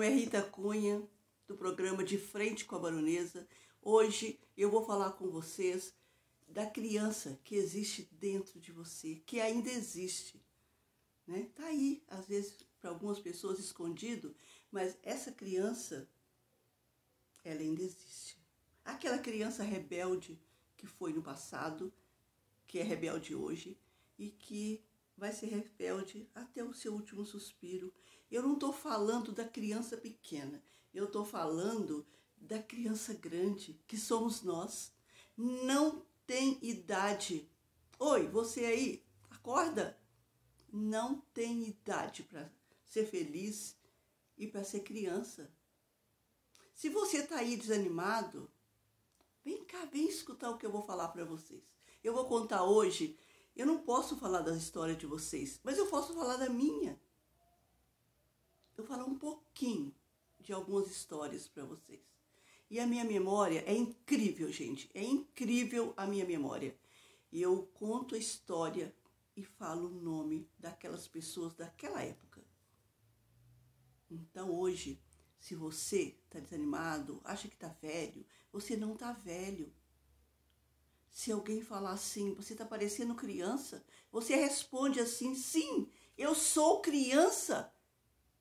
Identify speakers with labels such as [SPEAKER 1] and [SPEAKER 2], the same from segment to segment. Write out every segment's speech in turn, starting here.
[SPEAKER 1] nome é Rita Cunha, do programa De Frente com a Baronesa. Hoje eu vou falar com vocês da criança que existe dentro de você, que ainda existe, né? Tá aí, às vezes, para algumas pessoas escondido, mas essa criança, ela ainda existe. Aquela criança rebelde que foi no passado, que é rebelde hoje e que vai ser rebelde até o seu último suspiro. Eu não estou falando da criança pequena, eu estou falando da criança grande, que somos nós. Não tem idade. Oi, você aí, acorda? Não tem idade para ser feliz e para ser criança. Se você está aí desanimado, vem cá, vem escutar o que eu vou falar para vocês. Eu vou contar hoje, eu não posso falar das histórias de vocês, mas eu posso falar da minha. Eu vou falar um pouquinho de algumas histórias para vocês. E a minha memória é incrível, gente. É incrível a minha memória. E eu conto a história e falo o nome daquelas pessoas daquela época. Então hoje, se você está desanimado, acha que está velho, você não está velho. Se alguém falar assim, você está parecendo criança, você responde assim, sim, eu sou criança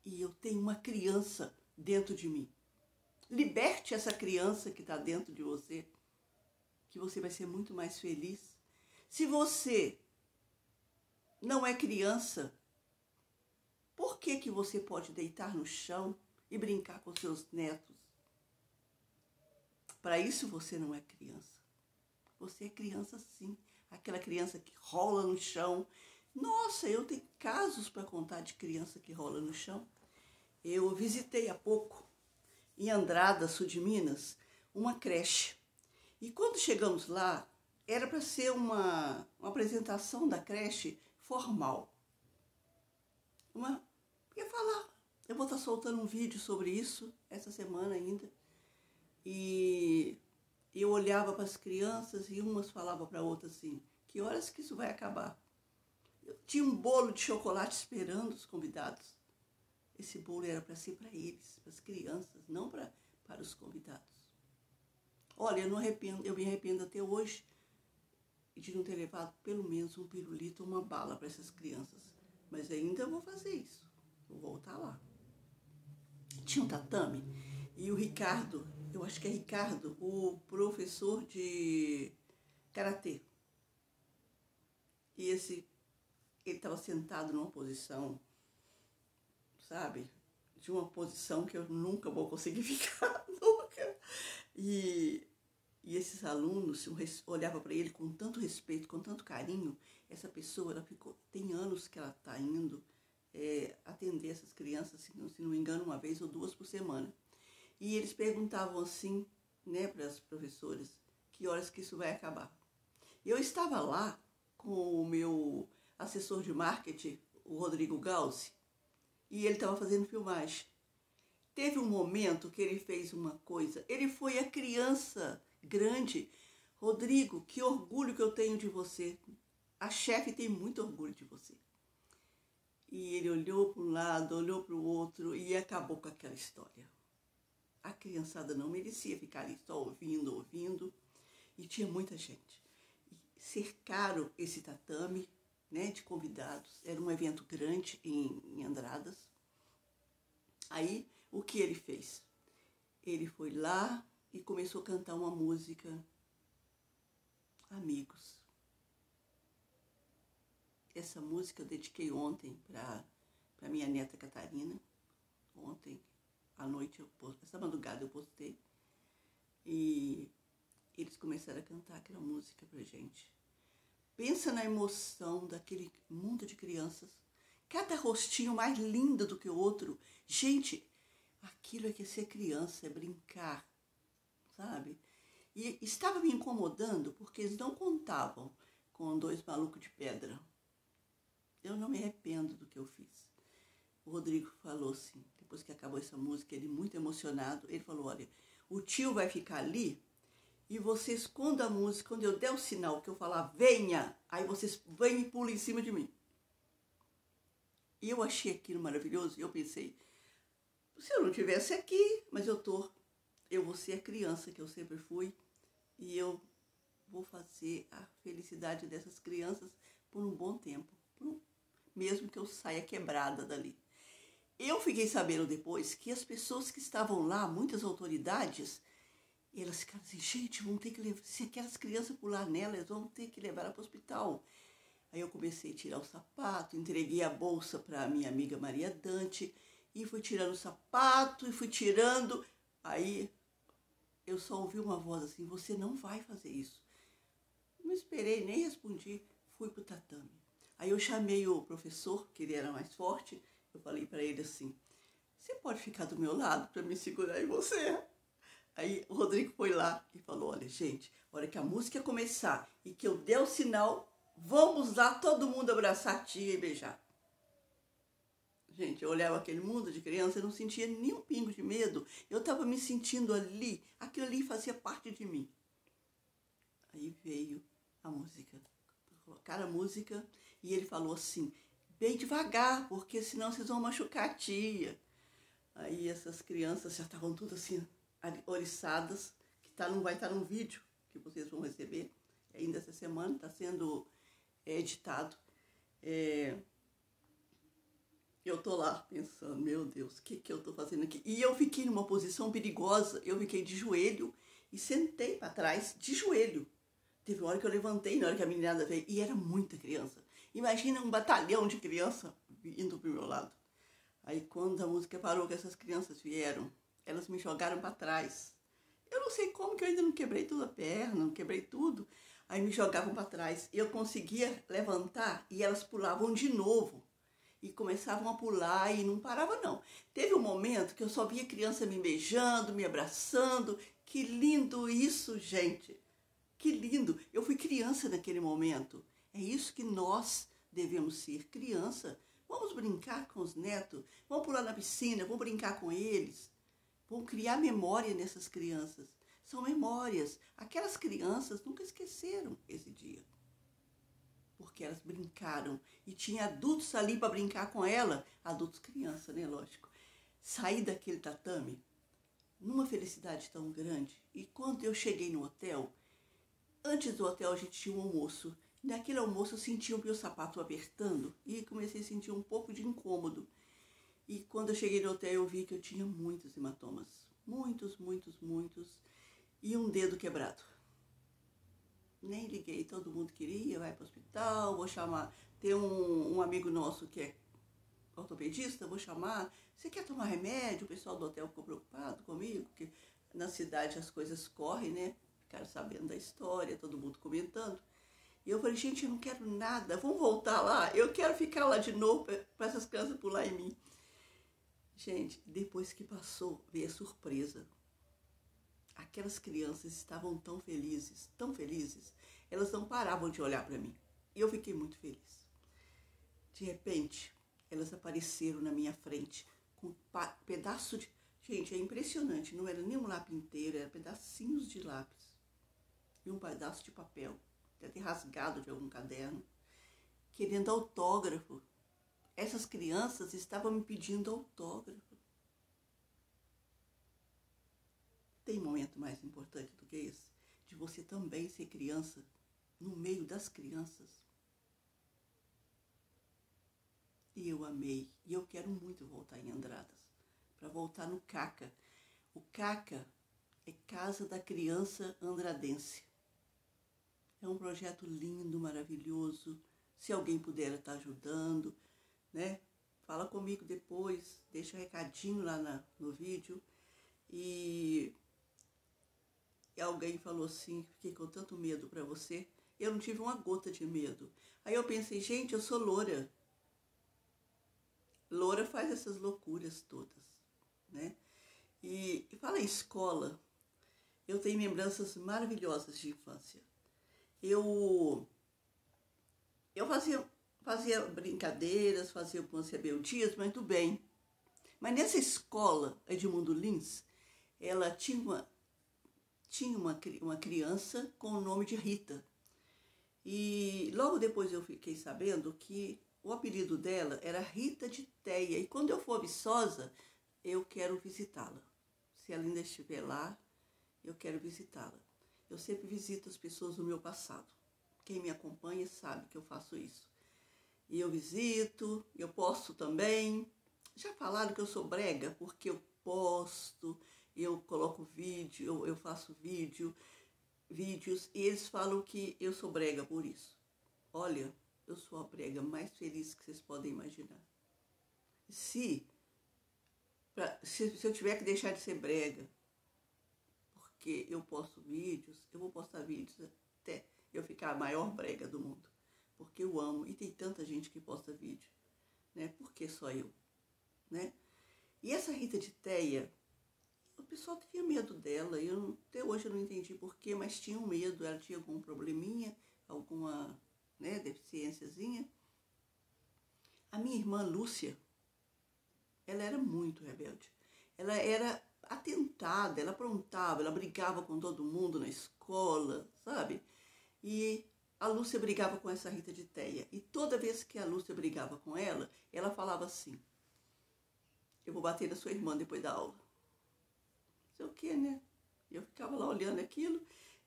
[SPEAKER 1] e eu tenho uma criança dentro de mim. Liberte essa criança que está dentro de você, que você vai ser muito mais feliz. Se você não é criança, por que você pode deitar no chão e brincar com seus netos? Para isso você não é criança. Você é criança sim, aquela criança que rola no chão. Nossa, eu tenho casos para contar de criança que rola no chão. Eu visitei há pouco, em Andrada, sul de Minas, uma creche. E quando chegamos lá, era para ser uma apresentação da creche formal. Eu ia falar, eu vou estar soltando um vídeo sobre isso essa semana ainda. E eu olhava para as crianças e umas falavam para outras assim, que horas que isso vai acabar? Eu tinha um bolo de chocolate esperando os convidados. Esse bolo era para ser para eles, para as crianças, não para os convidados. Olha, eu me arrependo até hoje de não ter levado pelo menos um pirulito ou uma bala para essas crianças. Mas ainda vou fazer isso, vou voltar lá. Tinha um tatame e o Ricardo, eu acho que é Ricardo, o professor de karatê. E ele estava sentado numa posição, sabe? De uma posição que eu nunca vou conseguir ficar, nunca. E esses alunos olhavam para ele com tanto respeito, com tanto carinho. Essa pessoa, tem anos que ela está indo atender essas crianças, se não me engano, uma vez ou duas por semana. E eles perguntavam assim, né, para as professoras, que horas que isso vai acabar. Eu estava lá com o meu assessor de marketing, o Rodrigo Gaussi, e ele estava fazendo filmagem. Teve um momento que ele fez uma coisa, ele foi a criança grande. Rodrigo, que orgulho que eu tenho de você. A chefe tem muito orgulho de você. E ele olhou para um lado, olhou para o outro e acabou com aquela história. A criançada não merecia ficar ali só ouvindo. E tinha muita gente. E cercaram esse tatame, né, de convidados. Era um evento grande em Andradas. Aí, o que ele fez? Ele foi lá e começou a cantar uma música, Amigos. Essa música eu dediquei ontem para minha neta Catarina. Ontem à noite, essa madrugada eu postei. E eles começaram a cantar aquela música pra gente. Pensa na emoção daquele mundo de crianças. Cada rostinho mais lindo do que o outro. Gente, aquilo é que é ser criança, é brincar, sabe? E estava me incomodando porque eles não contavam com dois malucos de pedra. Eu não me arrependo do que eu fiz. O Rodrigo falou assim, depois que acabou essa música, ele muito emocionado, ele falou, olha, o tio vai ficar ali e vocês, quando a música, quando eu der o sinal que eu falar, venha, aí vocês vêm e pulam em cima de mim. E eu achei aquilo maravilhoso e eu pensei, se eu não estivesse aqui, mas eu vou ser a criança que eu sempre fui e eu vou fazer a felicidade dessas crianças por um bom tempo, mesmo que eu saia quebrada dali. Eu fiquei sabendo depois que as pessoas que estavam lá, muitas autoridades, elas ficaram assim, gente, vão ter que levar, se aquelas crianças pular nela, elas vão ter que levar ela para o hospital. Aí eu comecei a tirar o sapato, entreguei a bolsa para a minha amiga Maria Dante e fui tirando o sapato e fui tirando. Aí eu só ouvi uma voz assim, você não vai fazer isso. Não esperei, nem respondi, fui pro tatame. Aí eu chamei o professor, que ele era mais forte, eu falei para ele assim, você pode ficar do meu lado para me segurar em você? Aí o Rodrigo foi lá e falou, olha gente, a hora que a música começar e que eu der o sinal, vamos lá todo mundo abraçar a tia e beijar. Gente, eu olhava aquele mundo de criança e não sentia nem um pingo de medo. Eu estava me sentindo ali, aquilo ali fazia parte de mim. Aí veio a música, colocaram a música e ele falou assim, bem devagar, porque senão vocês vão machucar a tia. Aí essas crianças já estavam todas assim, oriçadas, que vai estar no vídeo que vocês vão receber ainda essa semana, está sendo editado. Eu tô lá pensando, meu Deus, o que eu tô fazendo aqui? E eu fiquei numa posição perigosa, eu fiquei de joelho e sentei para trás de joelho. Teve uma hora que eu levantei, na hora que a meninada veio, e era muita criança. Imagina um batalhão de criança indo pro meu lado. Aí quando a música parou, que essas crianças vieram, elas me jogaram para trás. Eu não sei como que eu ainda não quebrei toda a perna, não quebrei tudo. Aí me jogavam para trás. Eu conseguia levantar e elas pulavam de novo. E começavam a pular e não parava não. Teve um momento que eu só via criança me beijando, me abraçando. Que lindo isso, gente! Que lindo! Eu fui criança naquele momento. É isso que nós devemos ser, criança. Vamos brincar com os netos, vamos pular na piscina, vamos brincar com eles. Vamos criar memória nessas crianças. São memórias. Aquelas crianças nunca esqueceram esse dia. Porque elas brincaram e tinha adultos ali para brincar com ela, adultos criança, né, lógico. Saí daquele tatame numa felicidade tão grande. E quando eu cheguei no hotel, antes do hotel a gente tinha um almoço. Naquele almoço eu senti o meu sapato apertando e comecei a sentir um pouco de incômodo. E quando eu cheguei no hotel eu vi que eu tinha muitos hematomas. Muitos, muitos, muitos. E um dedo quebrado. Nem liguei, todo mundo queria, vai para o hospital, vou chamar. Tem um amigo nosso que é ortopedista, vou chamar. Você quer tomar remédio? O pessoal do hotel ficou preocupado comigo, porque na cidade as coisas correm, né? Ficaram sabendo da história, todo mundo comentando. E eu falei, gente, eu não quero nada, vamos voltar lá? Eu quero ficar lá de novo para essas crianças pular em mim. Gente, depois que passou, veio a surpresa. Aquelas crianças estavam tão felizes, elas não paravam de olhar para mim. E eu fiquei muito feliz. De repente, elas apareceram na minha frente com um pedaço de... Gente, é impressionante, não era nem um lápis inteiro, era pedacinhos de lápis. E um pedaço de papel, deve ter rasgado de algum caderno, querendo autógrafo. Essas crianças estavam me pedindo autógrafo. Tem momento mais importante do que esse? De você também ser criança, no meio das crianças. E eu amei. E eu quero muito voltar em Andradas. Para voltar no CACA. O CACA é Casa da Criança Andradense. É um projeto lindo, maravilhoso. Se alguém puder estar ajudando, né? Fala comigo depois. Deixa um recadinho lá no vídeo. E alguém falou assim, fiquei com tanto medo para você. Eu não tive uma gota de medo. Aí eu pensei, gente, eu sou loura. Loura faz essas loucuras todas, né? E fala em escola, eu tenho lembranças maravilhosas de infância. Eu fazia brincadeiras, fazia algumas rebeldias, mas tudo bem. Mas nessa escola, Edmundo Lins, ela tinha uma criança com o nome de Rita. E logo depois eu fiquei sabendo que o apelido dela era Rita de Teia. E quando eu for Viçosa, eu quero visitá-la. Se ela ainda estiver lá, eu quero visitá-la. Eu sempre visito as pessoas do meu passado. Quem me acompanha sabe que eu faço isso. E eu visito, eu posto também. Já falaram que eu sou brega porque eu posto, eu coloco vídeo, eu faço vídeos, e eles falam que eu sou brega por isso. Olha, eu sou a brega mais feliz que vocês podem imaginar. Se eu tiver que deixar de ser brega, porque eu posto vídeos, eu vou postar vídeos até eu ficar a maior brega do mundo. Porque eu amo, e tem tanta gente que posta vídeo, né? Por que só eu, né? E essa Rita de Teia, o pessoal tinha medo dela, até hoje eu não entendi porquê, mas tinham medo, ela tinha algum probleminha, alguma, né, deficiênciazinha. A minha irmã Lúcia, ela era muito rebelde. Ela era atentada, ela aprontava, ela brigava com todo mundo na escola, sabe? E a Lúcia brigava com essa Rita de Teia. E toda vez que a Lúcia brigava com ela, ela falava assim: eu vou bater na sua irmã depois da aula. Não sei o quê, né? Eu ficava lá olhando aquilo.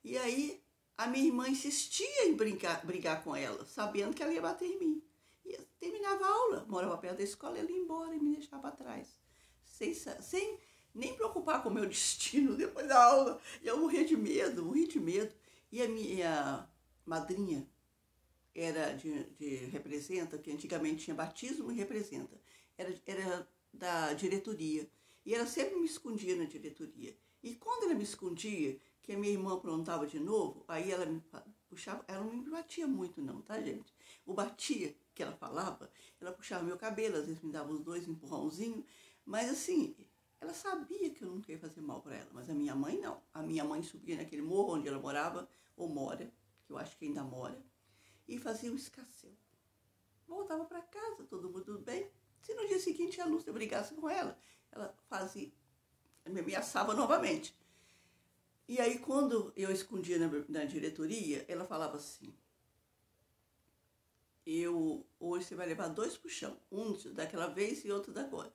[SPEAKER 1] E aí a minha irmã insistia em brigar com ela, sabendo que ela ia bater em mim. E terminava a aula, morava perto da escola, ela ia embora e me deixava atrás. Sem nem preocupar com o meu destino depois da aula. E eu morria de medo. E a minha madrinha era de representa, que antigamente tinha batismo e representa. Era da diretoria. E ela sempre me escondia na diretoria. E quando ela me escondia, que a minha irmã aprontava de novo, aí ela me puxava, ela não me batia muito não, tá, gente? O batia, que ela falava, ela puxava meu cabelo, às vezes me dava os 2 empurrãozinhos, mas assim, ela sabia que eu nunca ia fazer mal para ela, mas a minha mãe não. A minha mãe subia naquele morro onde ela morava, ou mora, que eu acho que ainda mora, e fazia um escarcéu. Voltava para casa, todo mundo bem. Se no dia seguinte a Lúcia brigasse com ela fazia, me ameaçava novamente. E aí, quando eu escondia na diretoria, ela falava assim: hoje você vai levar 2 pro chão, um daquela vez e outro da agora.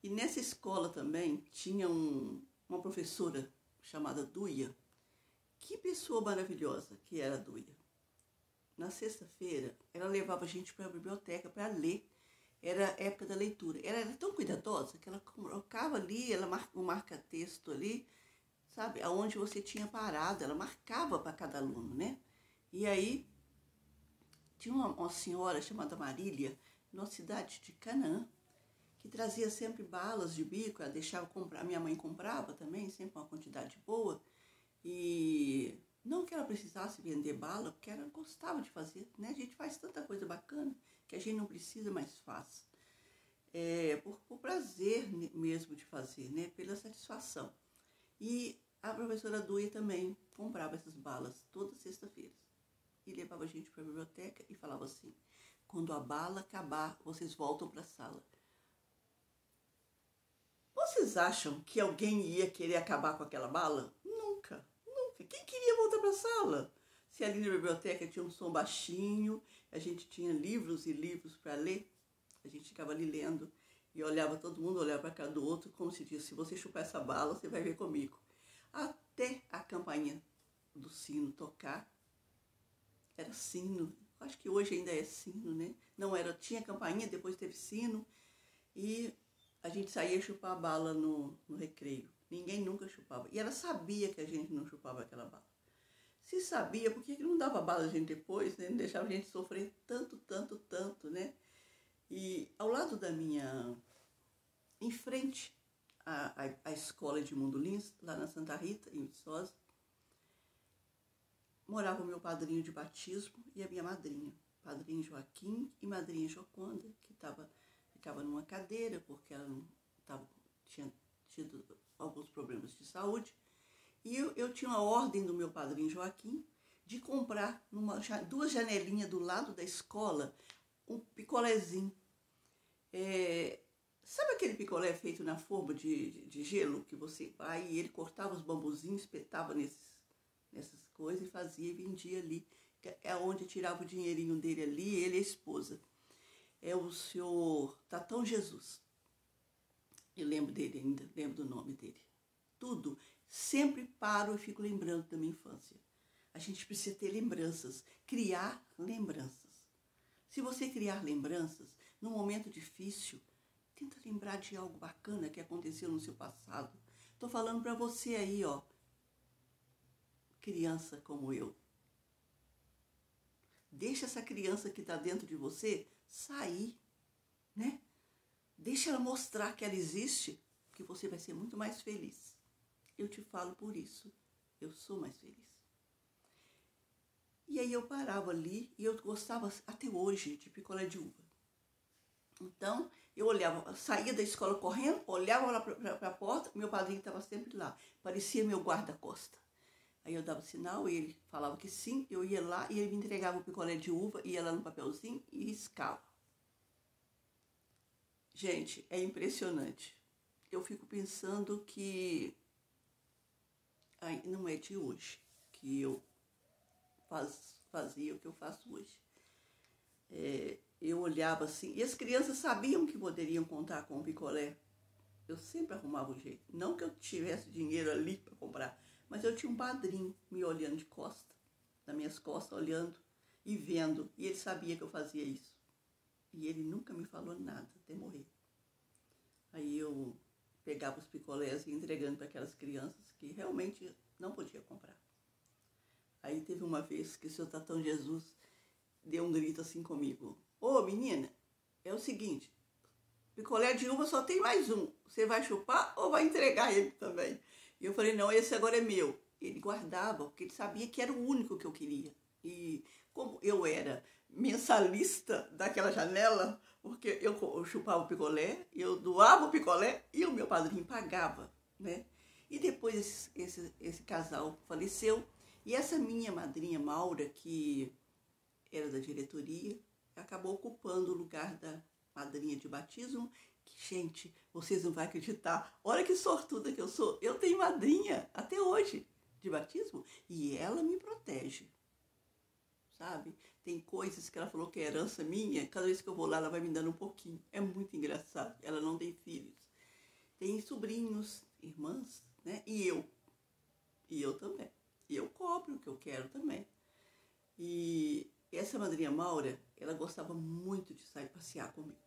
[SPEAKER 1] E nessa escola também tinha uma professora chamada Duia. Que pessoa maravilhosa que era a Duia. Na sexta-feira, ela levava a gente para a biblioteca para ler. Era a época da leitura. Ela era tão cuidadosa que ela colocava ali, ela marca-texto ali, sabe, aonde você tinha parado, ela marcava para cada aluno, né? E aí, tinha uma senhora chamada Marília, numa cidade de Canaã, que trazia sempre balas de bico, ela deixava comprar, minha mãe comprava também, sempre uma quantidade boa, e não que ela precisasse vender bala, porque ela gostava de fazer, né? A gente faz tanta coisa bacana que a gente não precisa, mas faz. Por prazer mesmo de fazer, né? Pela satisfação. E a professora Duia também comprava essas balas toda sexta-feira. E levava a gente para a biblioteca e falava assim: quando a bala acabar, vocês voltam para a sala. Vocês acham que alguém ia querer acabar com aquela bala? Nunca, nunca. Quem queria voltar para a sala? Se ali na biblioteca tinha um som baixinho, a gente tinha livros e livros para ler, a gente ficava ali lendo e olhava, todo mundo olhava para cada do outro, como se diz: se você chupar essa bala, você vai ver comigo. Até a campainha do sino tocar. Era sino, acho que hoje ainda é sino, né? Não era, tinha campainha, depois teve sino, e a gente saía chupar a bala no recreio. Ninguém nunca chupava. E ela sabia que a gente não chupava aquela bala. Se sabia, por que não dava bala a gente depois, né? Não deixava a gente sofrer tanto, né? E ao lado da minha, em frente à escola de Mundo Lins, lá na Santa Rita, em Viçosa, morava o meu padrinho de batismo e a minha madrinha, padrinho Joaquim e madrinha Joconda, que ficava numa cadeira porque ela tinha tido alguns problemas de saúde. E eu tinha uma ordem do meu padrinho Joaquim de comprar 2 janelinhas do lado da escola um picolézinho. Sabe aquele picolé feito na forma de gelo que você vai e ele cortava os bambuzinhos, espetava nessas coisas e fazia e vendia ali. É onde tirava o dinheirinho dele ali, ele e a esposa. É o senhor Tatão Jesus. Eu lembro dele ainda, lembro do nome dele. Tudo. Sempre paro e fico lembrando da minha infância. A gente precisa ter lembranças, criar lembranças. Se você criar lembranças, num momento difícil, tenta lembrar de algo bacana que aconteceu no seu passado. Estou falando para você aí, ó, criança como eu. Deixa essa criança que está dentro de você sair, né? Deixa ela mostrar que ela existe, que você vai ser muito mais feliz. Eu te falo por isso, eu sou mais feliz. E aí eu parava ali e eu gostava até hoje de picolé de uva. Então, eu olhava, saía da escola correndo, olhava lá para a porta, meu padrinho estava sempre lá, parecia meu guarda-costa. Aí eu dava sinal, ele falava que sim, eu ia lá e ele me entregava o picolé de uva, ia lá no papelzinho e riscava. Gente, é impressionante. Eu fico pensando que não é de hoje que eu fazia o que eu faço hoje. Eu olhava assim, e as crianças sabiam que poderiam contar com o picolé. Eu sempre arrumava um jeito. Não que eu tivesse dinheiro ali para comprar, mas eu tinha um padrinho me olhando de costa, das minhas costas, olhando e vendo. E ele sabia que eu fazia isso. E ele nunca me falou nada até morrer. Aí eu pegava os picolés e ia entregando para aquelas crianças que realmente não podia comprar. Aí teve uma vez que o seu Tatão Jesus deu um grito assim comigo. Ô menina, é o seguinte, picolé de uva só tem mais um. Você vai chupar ou vai entregar ele também? E eu falei, não, esse agora é meu. Ele guardava, porque ele sabia que era o único que eu queria. E como eu era mensalista daquela janela, porque eu chupava o picolé, eu doava o picolé e o meu padrinho pagava, né? E depois esse casal faleceu. E essa minha madrinha Maura, que era da diretoria, acabou ocupando o lugar da madrinha de batismo. Que, gente, vocês não vão acreditar. Olha que sortuda que eu sou. Eu tenho madrinha até hoje de batismo e ela me protege, sabe? Tem coisas que ela falou que é herança minha. Cada vez que eu vou lá, ela vai me dando um pouquinho. É muito engraçado. Ela não tem filhos. Tem sobrinhos, irmãs, né? E eu também. E eu cobro o que eu quero também. E essa madrinha Maura, ela gostava muito de sair passear comigo.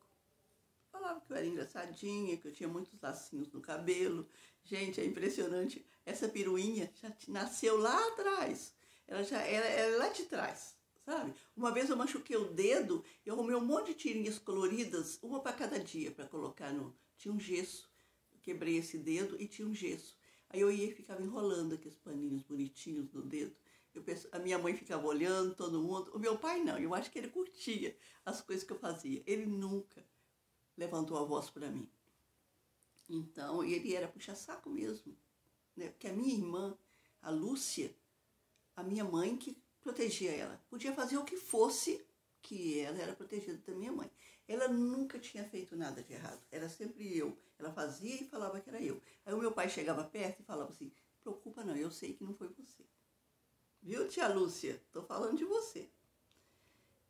[SPEAKER 1] Falava que eu era engraçadinha, que eu tinha muitos lacinhos no cabelo. Gente, é impressionante. Essa piruinha já nasceu lá atrás. Ela já era lá de trás, sabe? Uma vez eu machuquei o dedo, eu arrumei um monte de tirinhas coloridas, uma para cada dia, para colocar no... Tinha um gesso. Eu quebrei esse dedo e tinha um gesso. Aí eu ia e ficava enrolando aqueles paninhos bonitinhos no dedo. A minha mãe ficava olhando, todo mundo. O meu pai não, eu acho que ele curtia as coisas que eu fazia. Ele nunca levantou a voz para mim. Então, ele era puxa-saco mesmo, né? Porque a minha irmã, a Lúcia, a minha mãe que protegia ela. Podia fazer o que fosse, que ela era protegida da minha mãe. Ela nunca tinha feito nada de errado. Era sempre eu. Ela fazia e falava que era eu. Aí o meu pai chegava perto e falava assim, preocupa não, eu sei que não foi você. Viu, tia Lúcia? Tô falando de você.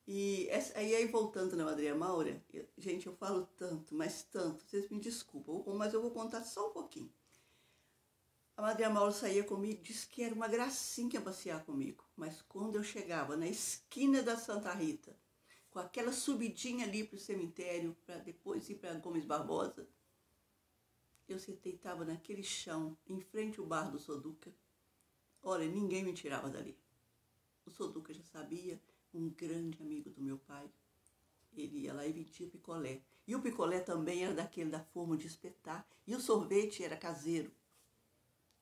[SPEAKER 1] E aí voltando na Madrinha Maura, gente, eu falo tanto, mas tanto, vocês me desculpam, mas eu vou contar só um pouquinho. A Madrinha Maura saía comigo, disse que era uma gracinha passear comigo, mas quando eu chegava na esquina da Santa Rita, com aquela subidinha ali para o cemitério, para depois ir para Gomes Barbosa, eu deitava naquele chão, em frente ao bar do Soduca. Olha, ninguém me tirava dali. O Soduca já sabia, um grande amigo do meu pai. Ele ia lá e vendia picolé. E o picolé também era daquele da forma de espetar. E o sorvete era caseiro.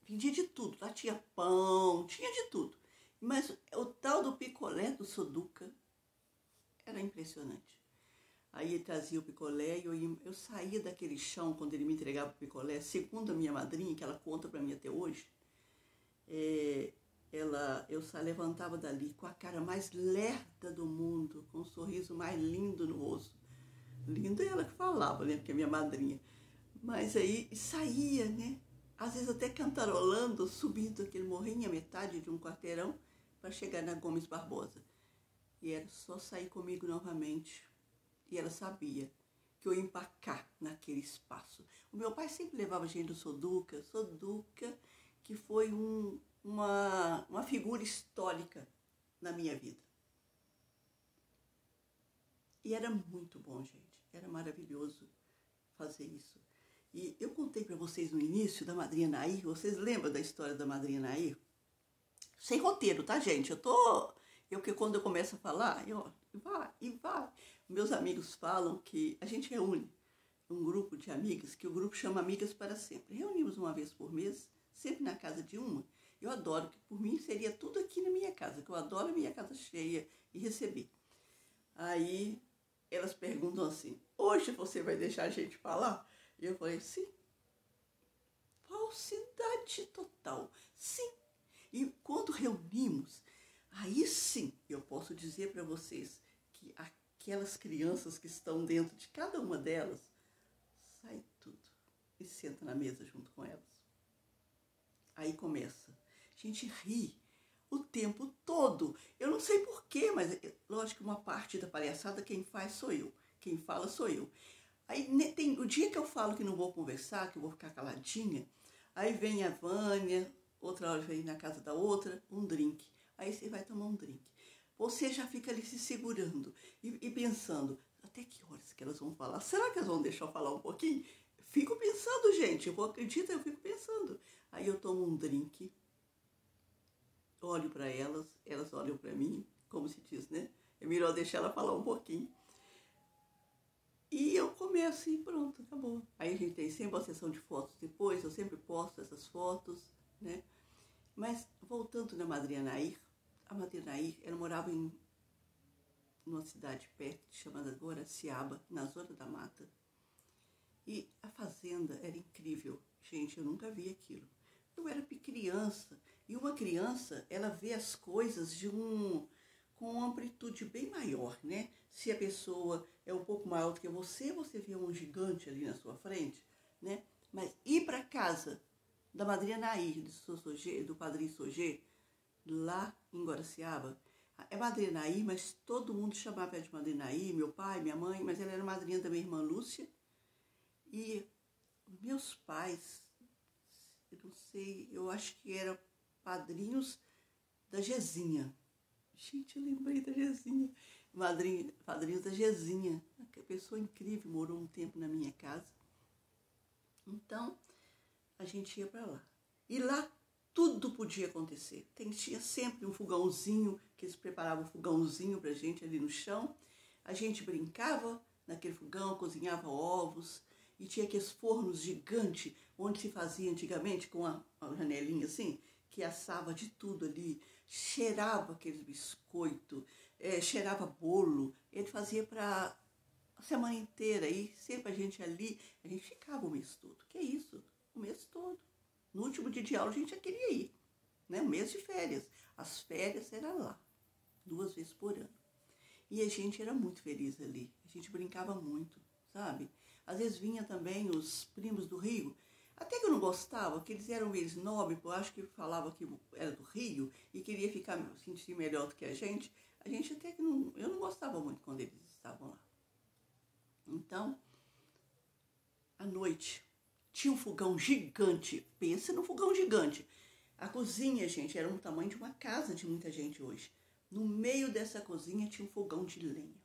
[SPEAKER 1] Vendia de tudo. Lá tinha pão, tinha de tudo. Mas o tal do picolé do Soduca era impressionante. Aí ele trazia o picolé e eu saía daquele chão quando ele me entregava o picolé. Segundo a minha madrinha, que ela conta para mim até hoje, eu levantava dali com a cara mais lerda do mundo, com o sorriso mais lindo no rosto. Lindo é ela que falava, né? Porque é minha madrinha. Mas aí saía, né? Às vezes até cantarolando, subindo aquele morrinho a metade de um quarteirão para chegar na Gomes Barbosa. E era só sair comigo novamente. E ela sabia que eu ia empacar naquele espaço. O meu pai sempre levava a gente do Soduca, que foi uma figura histórica na minha vida. E era muito bom, gente. Era maravilhoso fazer isso. E eu contei para vocês no início da Madrinha Nair. Vocês lembram da história da Madrinha Nair? Sem roteiro, tá, gente? Que quando eu começo a falar, vai. Meus amigos falam que a gente reúne um grupo de amigas, que o grupo chama Amigas para Sempre. Reunimos uma vez por mês, sempre na casa de uma. Eu adoro, que por mim seria tudo aqui na minha casa, que eu adoro a minha casa cheia e receber. Aí elas perguntam assim, hoje você vai deixar a gente falar? E eu falei, sim. Falsidade total, sim. E quando reunimos, aí sim eu posso dizer para vocês que aquelas crianças que estão dentro de cada uma delas, sai tudo e senta na mesa junto com elas. Aí começa. A gente ri o tempo todo. Eu não sei porquê, mas lógico que uma parte da palhaçada quem faz sou eu. Quem fala sou eu. Aí tem o dia que eu falo que não vou conversar, que eu vou ficar caladinha, aí vem a Vânia, outra hora vem na casa da outra, um drink. Aí você vai tomar um drink. Você já fica ali se segurando e pensando, até que horas que elas vão falar? Será que elas vão deixar eu falar um pouquinho? Fico pensando, gente, acredita, eu fico pensando. Aí eu tomo um drink, olho para elas, elas olham para mim, como se diz, né? É melhor deixar ela falar um pouquinho. E eu começo e pronto, acabou. Aí a gente tem sempre uma sessão de fotos depois, eu sempre posto essas fotos, né? Mas voltando na Madrinha Nair, a Madrinha Nair, ela morava em uma cidade perto, chamada Guaraciaba, na Zona da Mata. E a fazenda era incrível. Gente, eu nunca vi aquilo. Eu era criança, e uma criança, ela vê as coisas com uma amplitude bem maior, né? Se a pessoa é um pouco maior do que você vê um gigante ali na sua frente, né? Mas ir para casa da Madrinha Nair, do Padrinho Sogê, lá em Guaraciaba, é Madrinha Nair, mas todo mundo chamava ela de Madrinha Nair, meu pai, minha mãe, mas ela era madrinha da minha irmã Lúcia. E meus pais, eu não sei, eu acho que eram padrinhos da Gezinha. Gente, eu lembrei da Gezinha. Padrinhos da Gezinha, que pessoa incrível, morou um tempo na minha casa. Então, a gente ia para lá. E lá tudo podia acontecer. Tinha sempre um fogãozinho, que eles preparavam um fogãozinho pra gente ali no chão. A gente brincava naquele fogão, cozinhava ovos. E tinha aqueles fornos gigantes, onde se fazia antigamente, com uma janelinha assim, que assava de tudo ali. Cheirava aqueles biscoitos, cheirava bolo. Ele fazia para a semana inteira. E sempre a gente ali, a gente ficava o mês todo. Que é isso? O mês todo. No último dia de aula a gente já queria ir, né? Um mês de férias. As férias eram lá, 2 vezes por ano. E a gente era muito feliz ali. A gente brincava muito, sabe? Às vezes vinha também os primos do Rio. Até que eu não gostava, que eles eram meio snobs, eu acho que falava que era do Rio e queria sentir melhor do que a gente. A gente até que não... Eu não gostava muito quando eles estavam lá. Então, à noite, tinha um fogão gigante. Pensa num fogão gigante. A cozinha, gente, era um tamanho de uma casa de muita gente hoje. No meio dessa cozinha tinha um fogão de lenha.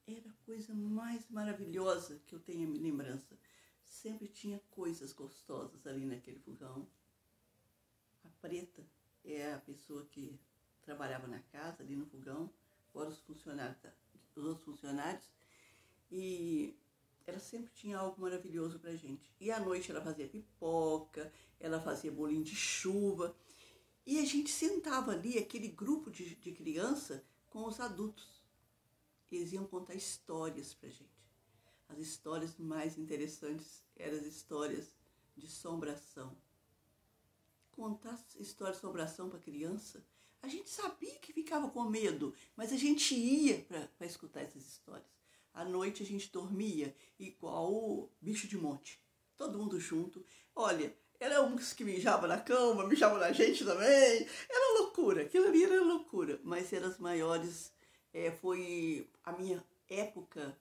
[SPEAKER 1] Era a coisa mais maravilhosa que eu tenho em lembrança. Sempre tinha coisas gostosas ali naquele fogão. A Preta é a pessoa que trabalhava na casa, ali no fogão, fora os outros funcionários. E ela sempre tinha algo maravilhoso pra gente. E à noite ela fazia pipoca, ela fazia bolinho de chuva. E a gente sentava ali, aquele grupo de criança, com os adultos. Eles iam contar histórias pra gente. As histórias mais interessantes eram as histórias de assombração. Contar histórias de assombração para criança, a gente sabia que ficava com medo, mas a gente ia para escutar essas histórias. À noite a gente dormia igual o bicho de monte, todo mundo junto. Olha, era uns que mijavam na cama, mijavam na gente também. Era loucura, aquilo ali era loucura, mas eram as maiores. Foi a minha época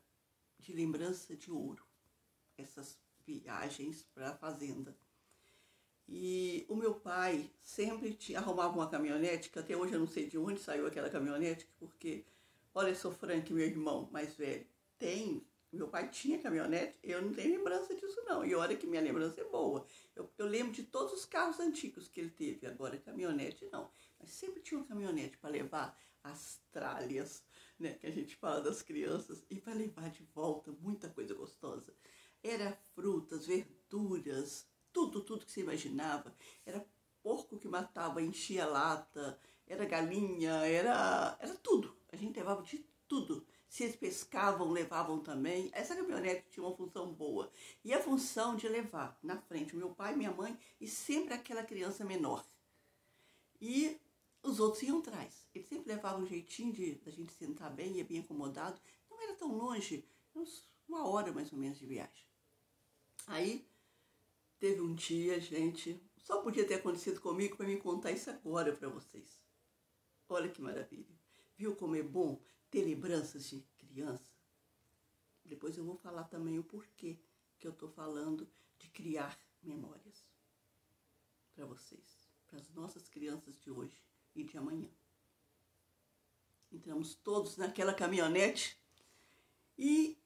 [SPEAKER 1] de lembrança de ouro, essas viagens para a fazenda. E o meu pai sempre arrumava uma caminhonete, que até hoje eu não sei de onde saiu aquela caminhonete, porque, olha, sou Frank, meu irmão mais velho, meu pai tinha caminhonete, eu não tenho lembrança disso não, e olha que minha lembrança é boa. Eu lembro de todos os carros antigos que ele teve, agora caminhonete não. Mas sempre tinha uma caminhonete para levar as tralhas, né, que a gente fala das crianças, e para levar de volta muita coisa gostosa. Era frutas, verduras, tudo que você imaginava. Era porco que matava, enchia lata, era galinha, era tudo. A gente levava de tudo. Se eles pescavam, levavam também. Essa caminhonete tinha uma função boa. E a função de levar na frente o meu pai, minha mãe e sempre aquela criança menor. E os outros iam atrás. Eles sempre levavam um jeitinho da gente sentar bem, ia bem acomodado. Não era tão longe, uma hora mais ou menos de viagem. Aí teve um dia, gente, só podia ter acontecido comigo para me contar isso agora para vocês. Olha que maravilha. Viu como é bom ter lembranças de criança? Depois eu vou falar também o porquê que eu estou falando de criar memórias para vocês, para as nossas crianças de hoje e de amanhã. Entramos todos naquela caminhonete e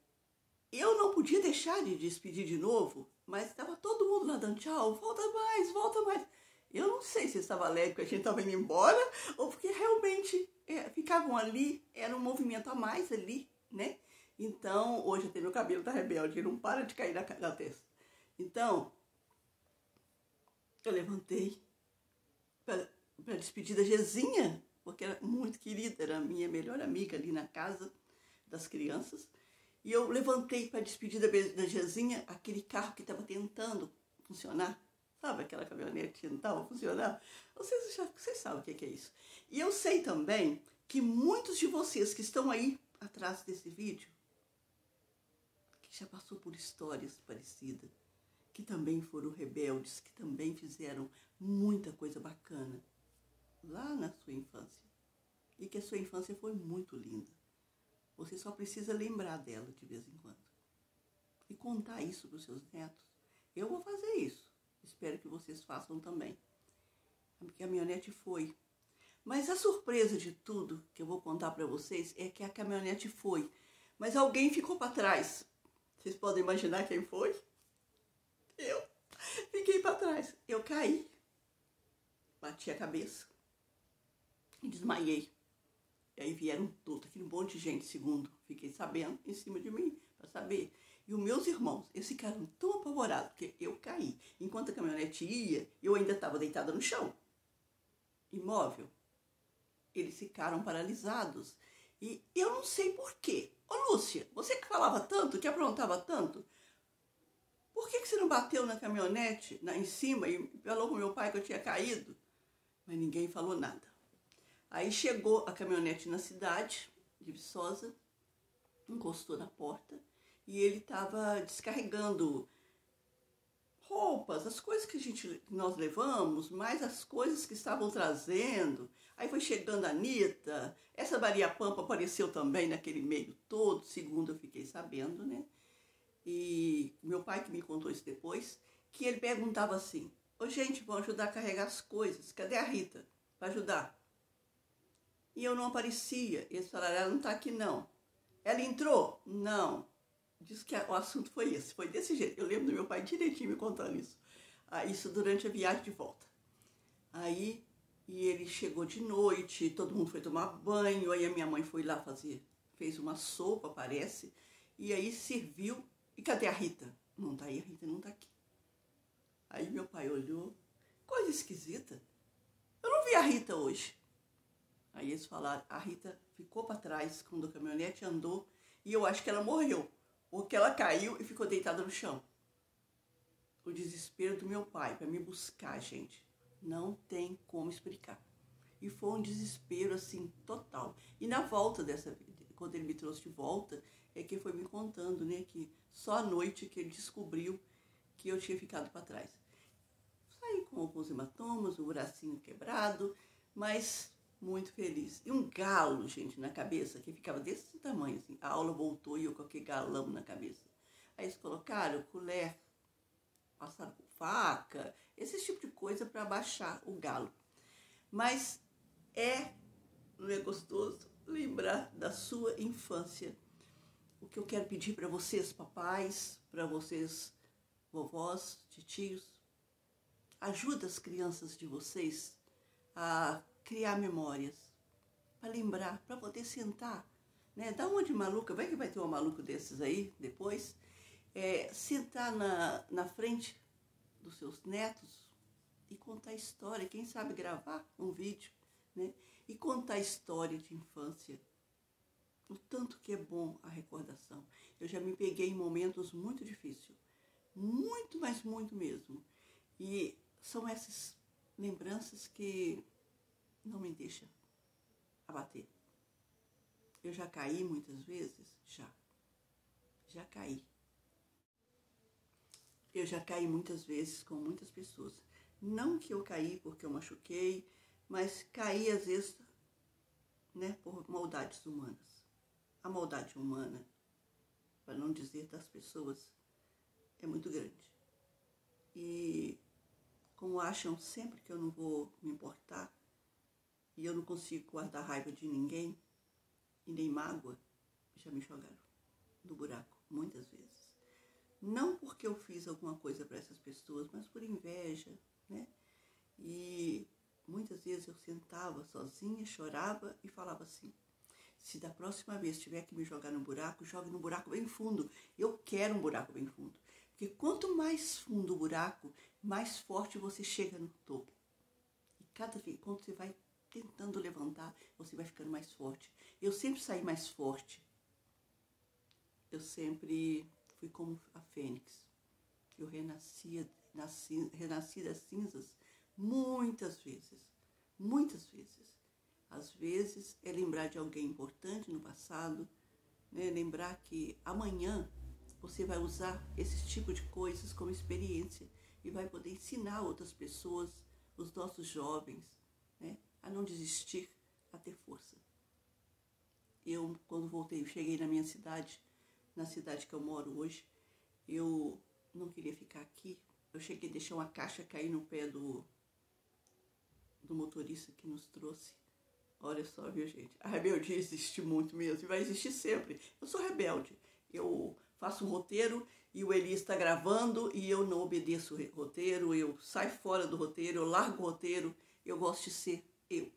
[SPEAKER 1] eu não podia deixar de despedir de novo, mas estava todo mundo lá dando tchau, volta mais, volta mais. Eu não sei se estava alegre porque a gente estava indo embora ou porque realmente ficavam ali, era um movimento a mais ali, né? Então, hoje até meu cabelo tá rebelde, ele não para de cair na testa. Então, eu levantei para despedir da Gezinha, porque era muito querida, era a minha melhor amiga ali na casa das crianças. E eu levantei para despedir da Gezinha, aquele carro que estava tentando funcionar. Sabe aquela caminhonete que não estava funcionando? Vocês sabem o que é isso. E eu sei também que muitos de vocês que estão aí atrás desse vídeo, que já passou por histórias parecidas, que também foram rebeldes, que também fizeram muita coisa bacana lá na sua infância. E que a sua infância foi muito linda. Você só precisa lembrar dela de vez em quando. E contar isso para os seus netos. Eu vou fazer isso. Espero que vocês façam também. A caminhonete foi. Mas a surpresa de tudo que eu vou contar para vocês é que a caminhonete foi. Mas alguém ficou para trás. Vocês podem imaginar quem foi? Eu fiquei para trás. Eu caí. Bati a cabeça. E desmaiei. E aí vieram todos, aquele monte de gente, segundo fiquei sabendo, em cima de mim, para saber. E os meus irmãos, eles ficaram tão apavorados, porque eu caí. Enquanto a caminhonete ia, eu ainda estava deitada no chão, imóvel. Eles ficaram paralisados. E eu não sei por quê. Ô Lúcia, você que falava tanto, que aprontava tanto, por que você não bateu na caminhonete, em cima, e falou com meu pai que eu tinha caído? Mas ninguém falou nada. Aí chegou a caminhonete na cidade de Viçosa, encostou na porta e ele estava descarregando roupas, as coisas que nós levamos, mais as coisas que estavam trazendo. Aí foi chegando a Anitta, essa Maria Pampa apareceu também naquele meio todo, segundo eu fiquei sabendo, né? E meu pai que me contou isso depois, que ele perguntava assim, ô gente, vão ajudar a carregar as coisas, cadê a Rita para ajudar? E eu não aparecia. Eles falaram, ela não está aqui não. Ela entrou? Não. Diz que o assunto foi esse. Foi desse jeito. Eu lembro do meu pai direitinho me contando isso. Isso durante a viagem de volta. Aí, e ele chegou de noite, todo mundo foi tomar banho. Aí a minha mãe foi lá fez uma sopa, parece. E aí serviu. E cadê a Rita? Não está aí, a Rita não está aqui. Aí meu pai olhou. Coisa esquisita. Eu não vi a Rita hoje. Aí eles falaram, a Rita ficou para trás quando a caminhonete andou e eu acho que ela morreu, porque ela caiu e ficou deitada no chão. O desespero do meu pai para me buscar, gente, não tem como explicar. E foi um desespero, assim, total. E na volta quando ele me trouxe de volta, é que foi me contando, né, que só à noite que ele descobriu que eu tinha ficado para trás. Saí com alguns hematomas, o bracinho quebrado, mas muito feliz. E um galo, gente, na cabeça, que ficava desse tamanho, assim. A aula voltou e eu com aquele galão na cabeça. Aí eles colocaram colher, passaram com faca, esse tipo de coisa para abaixar o galo. Mas não é gostoso lembrar da sua infância. O que eu quero pedir para vocês, papais, para vocês, vovós, titios, ajuda as crianças de vocês a criar memórias, para lembrar, para poder sentar, né? Dá uma de maluca, vai que vai ter um maluco desses aí depois, sentar na frente dos seus netos e contar história, quem sabe gravar um vídeo, né? E contar história de infância. O tanto que é bom a recordação. Eu já me peguei em momentos muito difíceis, muito, mas muito mesmo. E são essas lembranças que não me deixam abater. Eu já caí muitas vezes? Já caí. Eu já caí muitas vezes com muitas pessoas. Não que eu caí porque eu machuquei, mas caí às vezes, né, por maldades humanas. A maldade humana, para não dizer das pessoas, é muito grande. E como acham sempre que eu não vou me importar e eu não consigo guardar raiva de ninguém e nem mágoa, já me jogaram no buraco muitas vezes. Não porque eu fiz alguma coisa para essas pessoas, mas por inveja, né? E muitas vezes eu sentava sozinha, chorava e falava assim: se da próxima vez tiver que me jogar no buraco, jogue no buraco bem fundo. Eu quero um buraco bem fundo. Porque quanto mais fundo o buraco, mais forte você chega no topo. E cada vez, quando você vai tentando levantar, você vai ficando mais forte. Eu sempre saí mais forte. Eu sempre fui como a fênix. Eu renasci das cinzas muitas vezes. Muitas vezes. Às vezes é lembrar de alguém importante no passado, né? Lembrar que amanhã você vai usar esse tipo de coisas como experiência e vai poder ensinar outras pessoas, os nossos jovens, né, a não desistir, a ter força. Eu, quando voltei, cheguei na minha cidade, na cidade que eu moro hoje, eu não queria ficar aqui. Eu cheguei a deixar uma caixa cair no pé do motorista que nos trouxe. Olha só, viu, gente? A rebeldia existe muito mesmo e vai existir sempre. Eu sou rebelde. Eu faço um roteiro e o Eli está gravando e eu não obedeço o roteiro, eu saio fora do roteiro, eu largo o roteiro. Eu gosto de ser eu,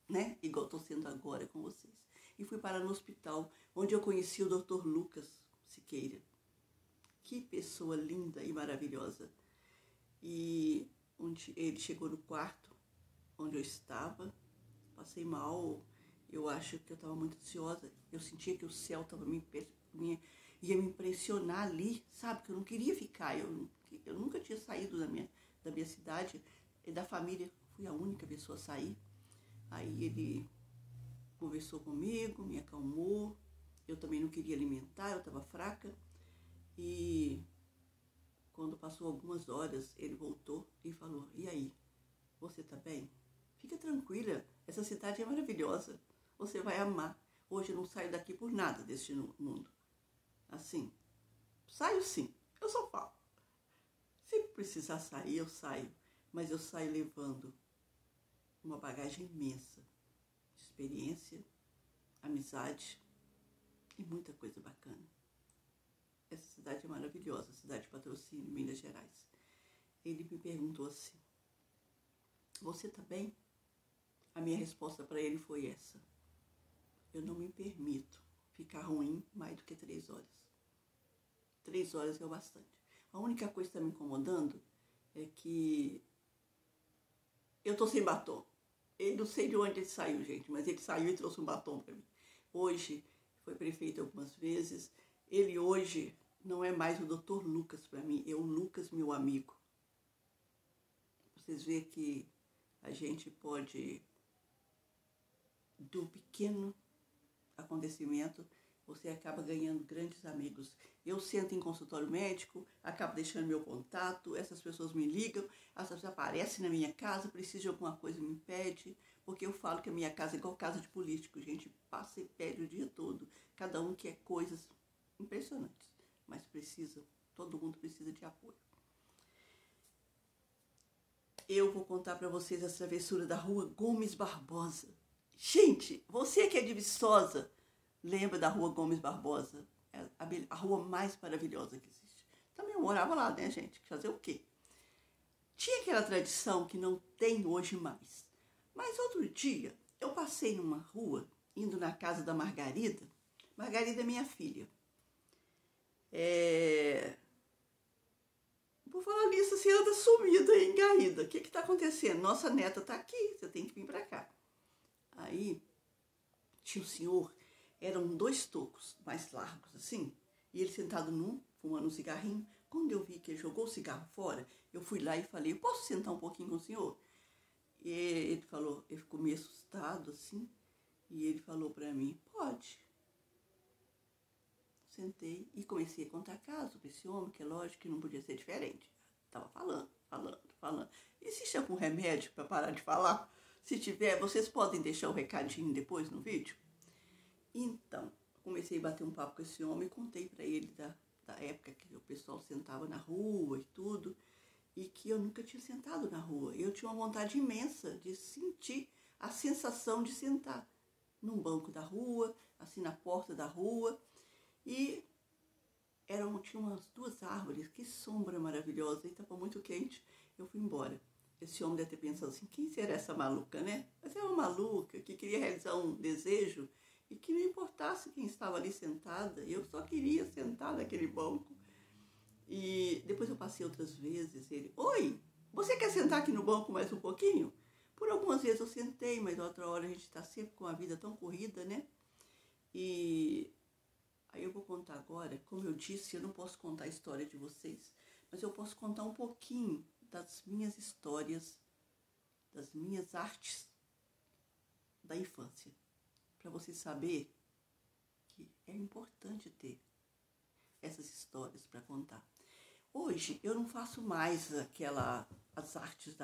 [SPEAKER 1] né? Igual estou sendo agora com vocês. E fui parar no hospital, onde eu conheci o Dr. Lucas Siqueira. Que pessoa linda e maravilhosa. E onde ele chegou no quarto onde eu estava, passei mal, eu acho que eu estava muito ansiosa, eu sentia que o céu estava ia me impressionar ali, sabe, que eu não queria ficar, eu nunca tinha saído da minha cidade, e da família, fui a única pessoa a sair. Aí ele conversou comigo, me acalmou, eu também não queria alimentar, eu estava fraca, e quando passou algumas horas, ele voltou e falou: e aí, você tá bem? Fica tranquila, essa cidade é maravilhosa, você vai amar. Hoje eu não saio daqui por nada deste mundo. Assim, saio sim, eu só falo. Se precisar sair, eu saio, mas eu saio levando uma bagagem imensa de experiência, amizade e muita coisa bacana. Essa cidade é maravilhosa, a cidade de Patrocínio, Minas Gerais. Ele me perguntou assim: você tá bem? A minha resposta para ele foi essa: eu não me permito ficar ruim mais do que 3 horas. 3 horas é o bastante. A única coisa que está me incomodando é que eu tô sem batom. Eu não sei de onde ele saiu, gente, mas ele saiu e trouxe um batom para mim. Hoje, foi prefeito algumas vezes. Ele hoje não é mais o Dr. Lucas para mim, é o Lucas, meu amigo. Vocês veem que a gente pode, do pequeno acontecimento, você acaba ganhando grandes amigos. Eu sento em consultório médico, acabo deixando meu contato, essas pessoas me ligam, essas pessoas aparecem na minha casa, precisam de alguma coisa, me pede, porque eu falo que a minha casa é igual casa de político, gente passa e pede o dia todo, cada um quer coisas impressionantes, mas precisa, todo mundo precisa de apoio. Eu vou contar para vocês a travessura da Rua Gomes Barbosa. Gente, você que é de Viçosa, lembra da Rua Gomes Barbosa? É a rua mais maravilhosa que existe. Também eu morava lá, né, gente? Fazer o quê? Tinha aquela tradição que não tem hoje mais. Mas outro dia, eu passei numa rua, indo na casa da Margarida. Margarida é minha filha. Por falar nisso, você anda sumida aí, engaída. O que está acontecendo? Nossa neta está aqui, você tem que vir para cá. Aí, tinha um senhor, eram 2 tocos mais largos, assim, e ele sentado num, fumando um cigarrinho. Quando eu vi que ele jogou o cigarro fora, eu fui lá e falei, posso sentar um pouquinho com o senhor? E ele falou, ele ficou meio assustado, assim, e ele falou para mim, pode. Sentei e comecei a contar caso para esse homem, que é lógico que não podia ser diferente. Estava falando. Existe algum remédio para parar de falar? Se tiver, vocês podem deixar o recadinho depois no vídeo? Então, comecei a bater um papo com esse homem e contei para ele da época que o pessoal sentava na rua e tudo, e que eu nunca tinha sentado na rua. Eu tinha uma vontade imensa de sentir a sensação de sentar num banco da rua, assim na porta da rua, e tinha umas 2 árvores, que sombra maravilhosa, e estava muito quente, eu fui embora. Esse homem deve ter pensado assim, quem será essa maluca, né? Mas é uma maluca que queria realizar um desejo e que não importasse quem estava ali sentada, eu só queria sentar naquele banco. E depois eu passei outras vezes, ele, oi, você quer sentar aqui no banco mais um pouquinho? Por algumas vezes eu sentei, mas outra hora a gente está sempre com a vida tão corrida, né? E aí eu vou contar agora, como eu disse, eu não posso contar a história de vocês, mas eu posso contar um pouquinho das minhas histórias, das minhas artes da infância, para você saber que é importante ter essas histórias para contar. Hoje eu não faço mais as artes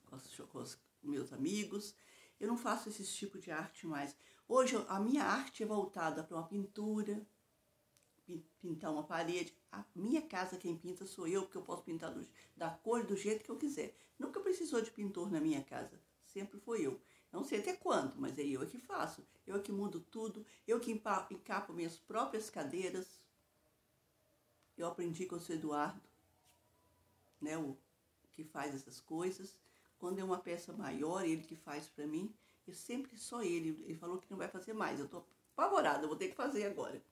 [SPEAKER 1] com os meus amigos, eu não faço esse tipo de arte mais. Hoje a minha arte é voltada para uma pintura, pintar uma parede. A minha casa quem pinta sou eu, porque eu posso pintar da cor e do jeito que eu quiser. Nunca precisou de pintor na minha casa, sempre foi eu. Não sei até quando, mas é eu que faço. Eu que mudo tudo, eu que encapo minhas próprias cadeiras. Eu aprendi com o seu Eduardo, né, o que faz essas coisas. Quando é uma peça maior, ele que faz para mim, eu sempre só ele falou que não vai fazer mais, eu estou apavorada, eu vou ter que fazer agora.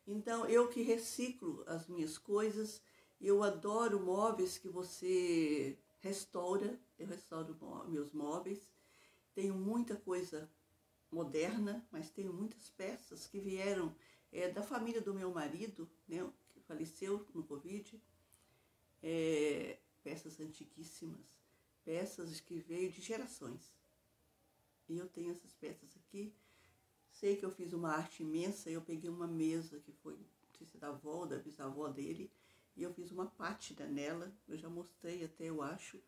[SPEAKER 1] Então, eu que reciclo as minhas coisas, eu adoro móveis que você restaura, eu restauro meus móveis, tenho muita coisa moderna, mas tenho muitas peças que vieram da família do meu marido, né, que faleceu no Covid, peças antiguíssimas, peças que veio de gerações. E eu tenho essas peças aqui. Sei que eu fiz uma arte imensa, eu peguei uma mesa que foi, não sei se da avó ou da bisavó dele, e eu fiz uma pátina nela, eu já mostrei até, eu acho,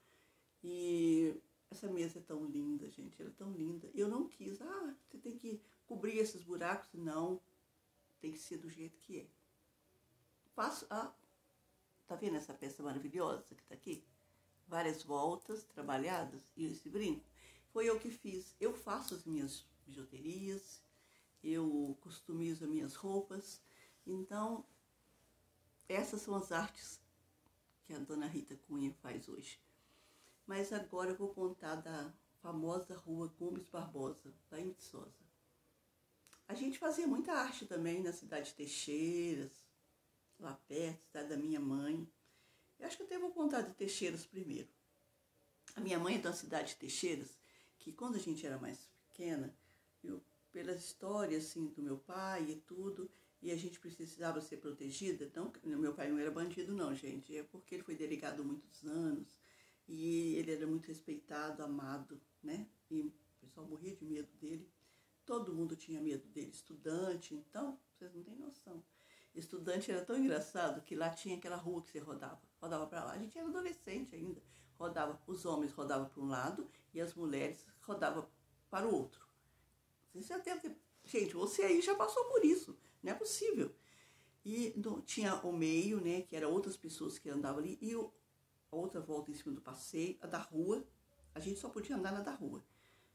[SPEAKER 1] e essa mesa é tão linda, gente, ela é tão linda. Eu não quis, você tem que cobrir esses buracos, não, tem que ser do jeito que é. Faço, tá vendo essa peça maravilhosa que tá aqui? Várias voltas trabalhadas, e esse brinco, foi eu que fiz. Eu faço as minhas bijuterias, eu customizo as minhas roupas, então essas são as artes que a dona Rita Cunha faz hoje. Mas agora eu vou contar da famosa Rua Gomes Barbosa, lá em Viçosa. A gente fazia muita arte também na cidade de Teixeiras, lá perto, cidade da minha mãe. Eu acho que eu até vou contar de Teixeiras primeiro. A minha mãe é da cidade de Teixeiras, que quando a gente era mais pequena, pelas histórias assim, do meu pai e tudo, e a gente precisava ser protegida. Não, meu pai não era bandido não, gente, é porque ele foi delegado há muitos anos, e ele era muito respeitado, amado, né? E o pessoal morria de medo dele, todo mundo tinha medo dele, estudante, então, vocês não têm noção. Estudante era tão engraçado que lá tinha aquela rua que você rodava para lá, a gente era adolescente ainda, os homens rodavam para um lado e as mulheres rodavam para o outro. Você já deve ter... Gente, você aí já passou por isso, não é possível. E tinha o meio, né, que eram outras pessoas que andavam ali, e a outra volta em cima do passeio, a da rua, a gente só podia andar na da rua.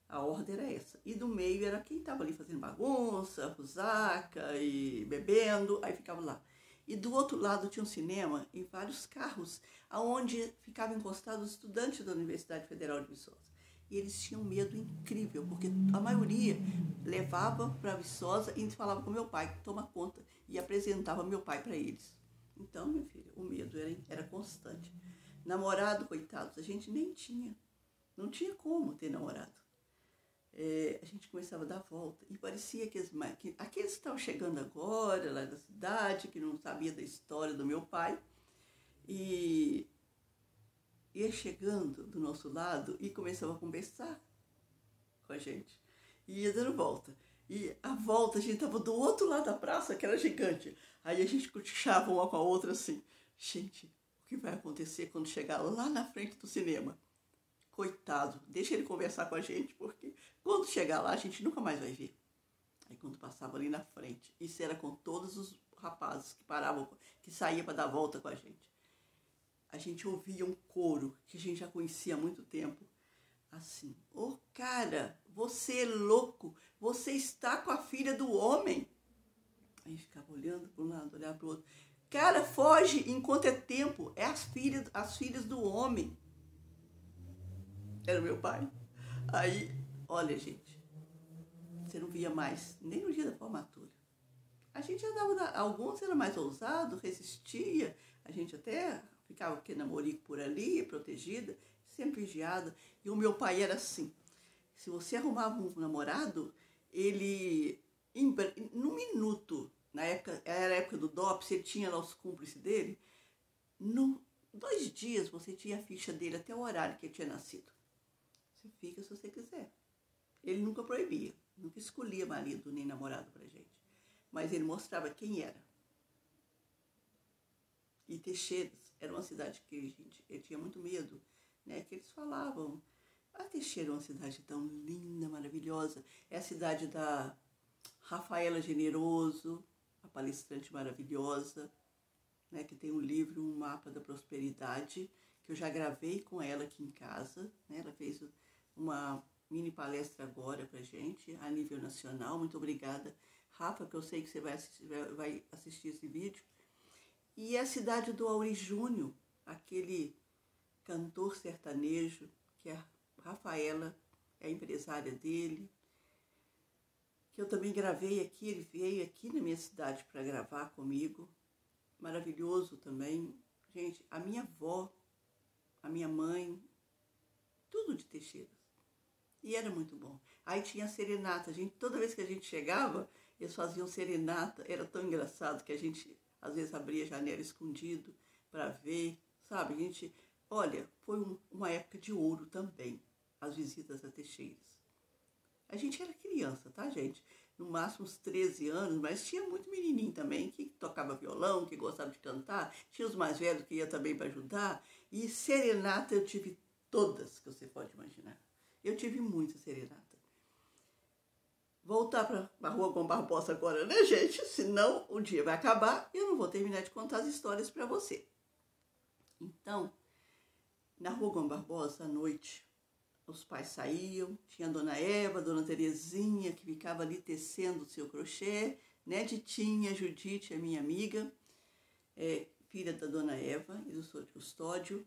[SPEAKER 1] A ordem era essa. E do meio era quem estava ali fazendo bagunça, rusaca e bebendo, aí ficava lá. E do outro lado tinha um cinema e vários carros, aonde ficavam encostados os estudantes da Universidade Federal de Viçosa. E eles tinham medo incrível, porque a maioria levava para Viçosa e falava com meu pai, que toma conta, e apresentava meu pai para eles. Então, minha filha, o medo era constante. Namorado, coitados, a gente nem tinha. Não tinha como ter namorado. A gente começava a dar volta e parecia que aqueles que estavam chegando agora lá da cidade, que não sabia da história do meu pai, e ia chegando do nosso lado e começava a conversar com a gente, e ia dando volta. E a volta, a gente estava do outro lado da praça, que era gigante. Aí a gente cochichava uma com a outra assim, gente, o que vai acontecer quando chegar lá na frente do cinema? Coitado, deixa ele conversar com a gente, porque quando chegar lá a gente nunca mais vai ver. Aí quando passava ali na frente, isso era com todos os rapazes que paravam, que saíam para dar volta com a gente ouvia um coro que a gente já conhecia há muito tempo, assim, ô cara, você é louco, você está com a filha do homem. Aí ficava olhando para um lado, olhava para o outro, cara, foge enquanto é tempo, é as filhas do homem. Era o meu pai. Aí, olha, gente, você não via mais, nem no dia da formatura. A gente andava, alguns eram mais ousados, resistia, a gente até ficava com namorico por ali, protegida, sempre vigiada. E o meu pai era assim, se você arrumava um namorado, ele, num minuto, na época, era a época do DOPS, ele tinha lá os cúmplices dele, 2 dias você tinha a ficha dele até o horário que ele tinha nascido. Você fica se você quiser. Ele nunca proibia, nunca escolhia marido nem namorado pra gente. Mas ele mostrava quem era. E Teixeiras era uma cidade que eu tinha muito medo, né? Que eles falavam, Teixeira é uma cidade tão linda, maravilhosa. É a cidade da Rafaela Generoso, a palestrante maravilhosa, né? Que tem um livro, um mapa da prosperidade, que eu já gravei com ela aqui em casa, né? Ela fez uma mini palestra agora pra gente, a nível nacional. Muito obrigada, Rafa, que eu sei que você vai assistir esse vídeo. E a cidade do Auri Júnior, aquele cantor sertanejo, que a Rafaela é a empresária dele, que eu também gravei aqui, ele veio aqui na minha cidade para gravar comigo, maravilhoso também. Gente, a minha avó, a minha mãe, tudo de Teixeiras. E era muito bom. Aí tinha a serenata. Toda vez que a gente chegava, eles faziam serenata. Era tão engraçado que a gente, às vezes, abria a janela escondido para ver, sabe? Olha, foi uma época de ouro também, as visitas a Teixeiras. A gente era criança, tá, gente? No máximo uns 13 anos, mas tinha muito menininho também que tocava violão, que gostava de cantar. Tinha os mais velhos que ia também para ajudar. E serenata eu tive todas que você pode imaginar. Eu tive muita serenata. Voltar para a Rua Gomes Barbosa agora, né, gente? Senão o dia vai acabar e eu não vou terminar de contar as histórias para você. Então, na Rua Gomes Barbosa, à noite, os pais saíam, tinha a Dona Eva, a Dona Terezinha, que ficava ali tecendo o seu crochê, né? Titinha, Judite, a minha amiga, filha da Dona Eva e do Sr. Custódio.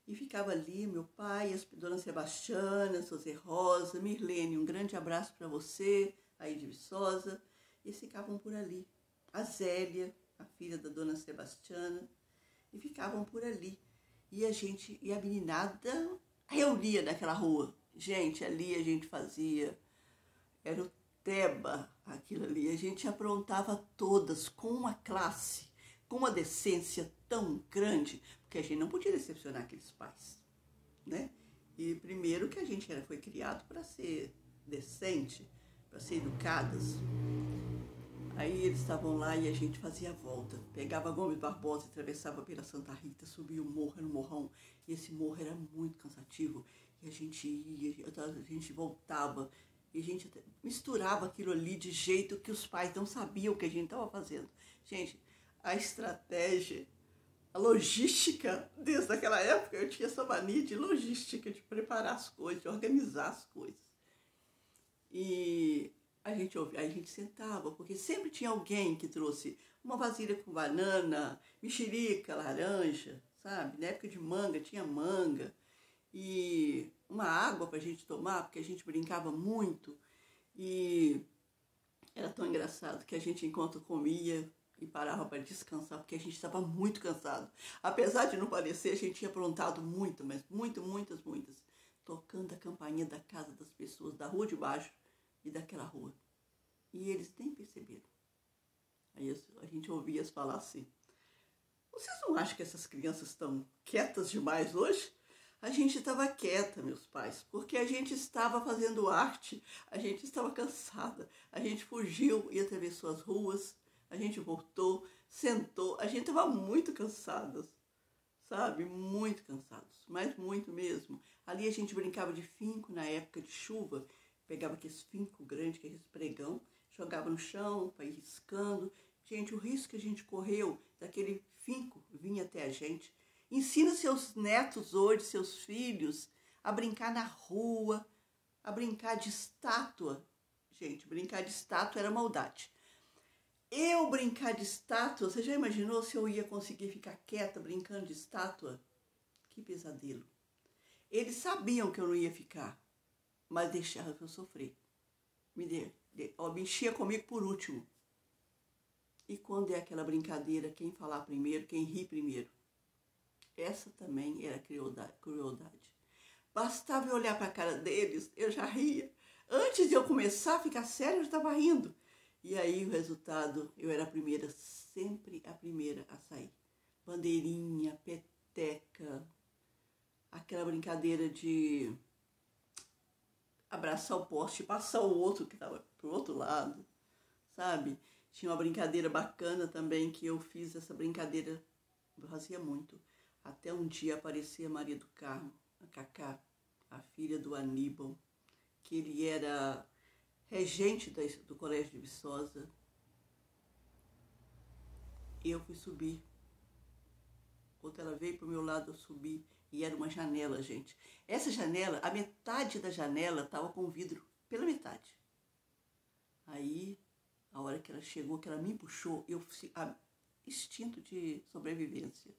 [SPEAKER 1] E ficava ali meu pai, a Dona Sebastiana, José Rosa, Mirlene, um grande abraço para você, aí de Viçosa. E ficavam por ali. A Zélia, a filha da Dona Sebastiana, e ficavam por ali. E a meninada reunia naquela rua. Gente, ali a gente fazia, era o Teba, aquilo ali. A gente aprontava todas com uma classe, com uma decência tão grande, porque a gente não podia decepcionar aqueles pais, né? E primeiro que a gente foi criado para ser decente, para ser educadas. Aí eles estavam lá e a gente fazia a volta. Pegava Gomes Barbosa, atravessava pela Santa Rita, subia o morro, era um morrão. E esse morro era muito cansativo. E a gente ia, a gente voltava. E a gente misturava aquilo ali de jeito que os pais não sabiam o que a gente estava fazendo. Gente, a estratégia, a logística, desde aquela época eu tinha essa mania de logística, de preparar as coisas, de organizar as coisas. E a gente sentava, porque sempre tinha alguém que trouxe uma vasilha com banana, mexerica, laranja, sabe? Na época de manga, tinha manga. E uma água para a gente tomar, porque a gente brincava muito. E era tão engraçado que a gente, enquanto comia e parava para descansar, porque a gente estava muito cansado. Apesar de não parecer, a gente tinha aprontado muito, mas muitas, tocando a campainha da casa das pessoas, da rua de baixo e daquela rua. E eles nem perceberam. Aí a gente ouvia eles falar assim: vocês não acham que essas crianças estão quietas demais hoje? A gente estava quieta, meus pais, porque a gente estava fazendo arte, a gente estava cansada, a gente fugiu e atravessou as ruas, a gente voltou, sentou, a gente estava muito cansadas, sabe? Muito cansados, mas muito mesmo. Ali a gente brincava de finco na época de chuva, pegava aqueles finco grande, aqueles pregão, jogava no chão para ir riscando. Gente, o risco que a gente correu daquele finco vinha até a gente. Ensina seus netos hoje, seus filhos, a brincar na rua, a brincar de estátua. Gente, brincar de estátua era maldade. Eu brincar de estátua, você já imaginou se eu ia conseguir ficar quieta brincando de estátua? Que pesadelo. Eles sabiam que eu não ia ficar, mas deixaram eu sofrer. Me enchia comigo por último. E quando é aquela brincadeira, quem falar primeiro, quem ri primeiro? Essa também era crueldade. Bastava eu olhar para a cara deles, eu já ria. Antes de eu começar a ficar sério, eu já estava rindo. E aí o resultado, eu era a primeira, sempre a primeira a sair. Bandeirinha, peteca, aquela brincadeira de abraçar o poste e passar o outro que estava pro outro lado, sabe? Tinha uma brincadeira bacana também, que eu fiz essa brincadeira, eu fazia muito. Até um dia aparecia a Maria do Carmo, a Cacá, a filha do Aníbal, que ele era regente do Colégio de Viçosa. Eu fui subir. Quando ela veio para o meu lado, eu subi. E era uma janela, gente. Essa janela, a metade da janela estava com vidro pela metade. Aí, a hora que ela chegou, que ela me puxou, instinto de sobrevivência.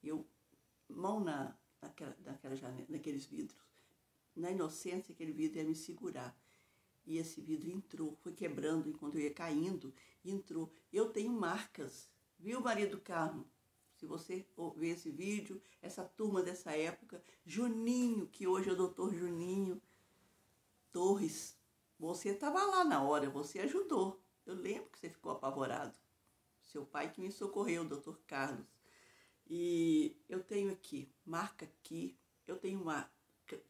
[SPEAKER 1] Eu, mão naquela janela, naqueles vidros. Na inocência, aquele vidro ia me segurar. E esse vidro entrou, foi quebrando enquanto eu ia caindo, entrou. Eu tenho marcas, viu, Maria do Carmo? Se você ver esse vídeo, essa turma dessa época, Juninho, que hoje é o doutor Juninho Torres, você estava lá na hora, você ajudou. Eu lembro que você ficou apavorado. Seu pai que me socorreu, o doutor Carlos. E eu tenho aqui, marca aqui, eu tenho marca,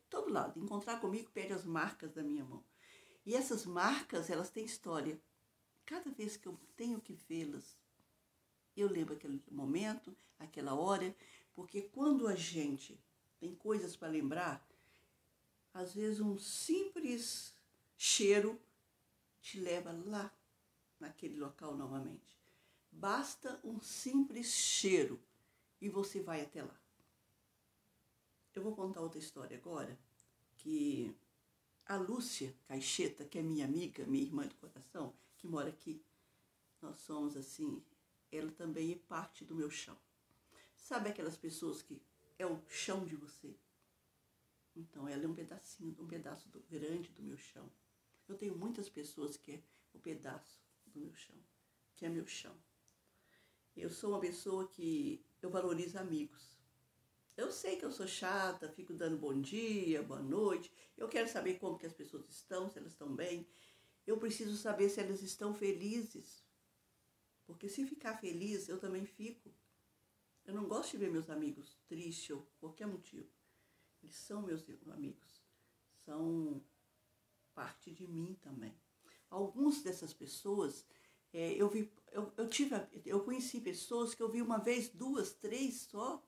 [SPEAKER 1] todo lado. Encontrar comigo, pede as marcas da minha mão. E essas marcas, elas têm história. Cada vez que eu tenho que vê-las, eu lembro aquele momento, aquela hora, porque quando a gente tem coisas para lembrar, às vezes um simples cheiro te leva lá, naquele local novamente. Basta um simples cheiro e você vai até lá. Eu vou contar outra história agora, que a Lúcia Caixeta, que é minha amiga, minha irmã de coração, que mora aqui, nós somos assim, ela também é parte do meu chão. Sabe aquelas pessoas que é o chão de você? Então, ela é um pedaço grande do meu chão. Eu tenho muitas pessoas que é o pedaço do meu chão, que é meu chão. Eu sou uma pessoa que eu valorizo amigos. Eu sei que eu sou chata, fico dando bom dia, boa noite. Eu quero saber como que as pessoas estão, se elas estão bem. Eu preciso saber se elas estão felizes. Porque se ficar feliz, eu também fico. Eu não gosto de ver meus amigos tristes ou qualquer motivo. Eles são meus amigos. São parte de mim também. Algumas dessas pessoas, eu conheci pessoas que eu vi uma vez, duas, três só,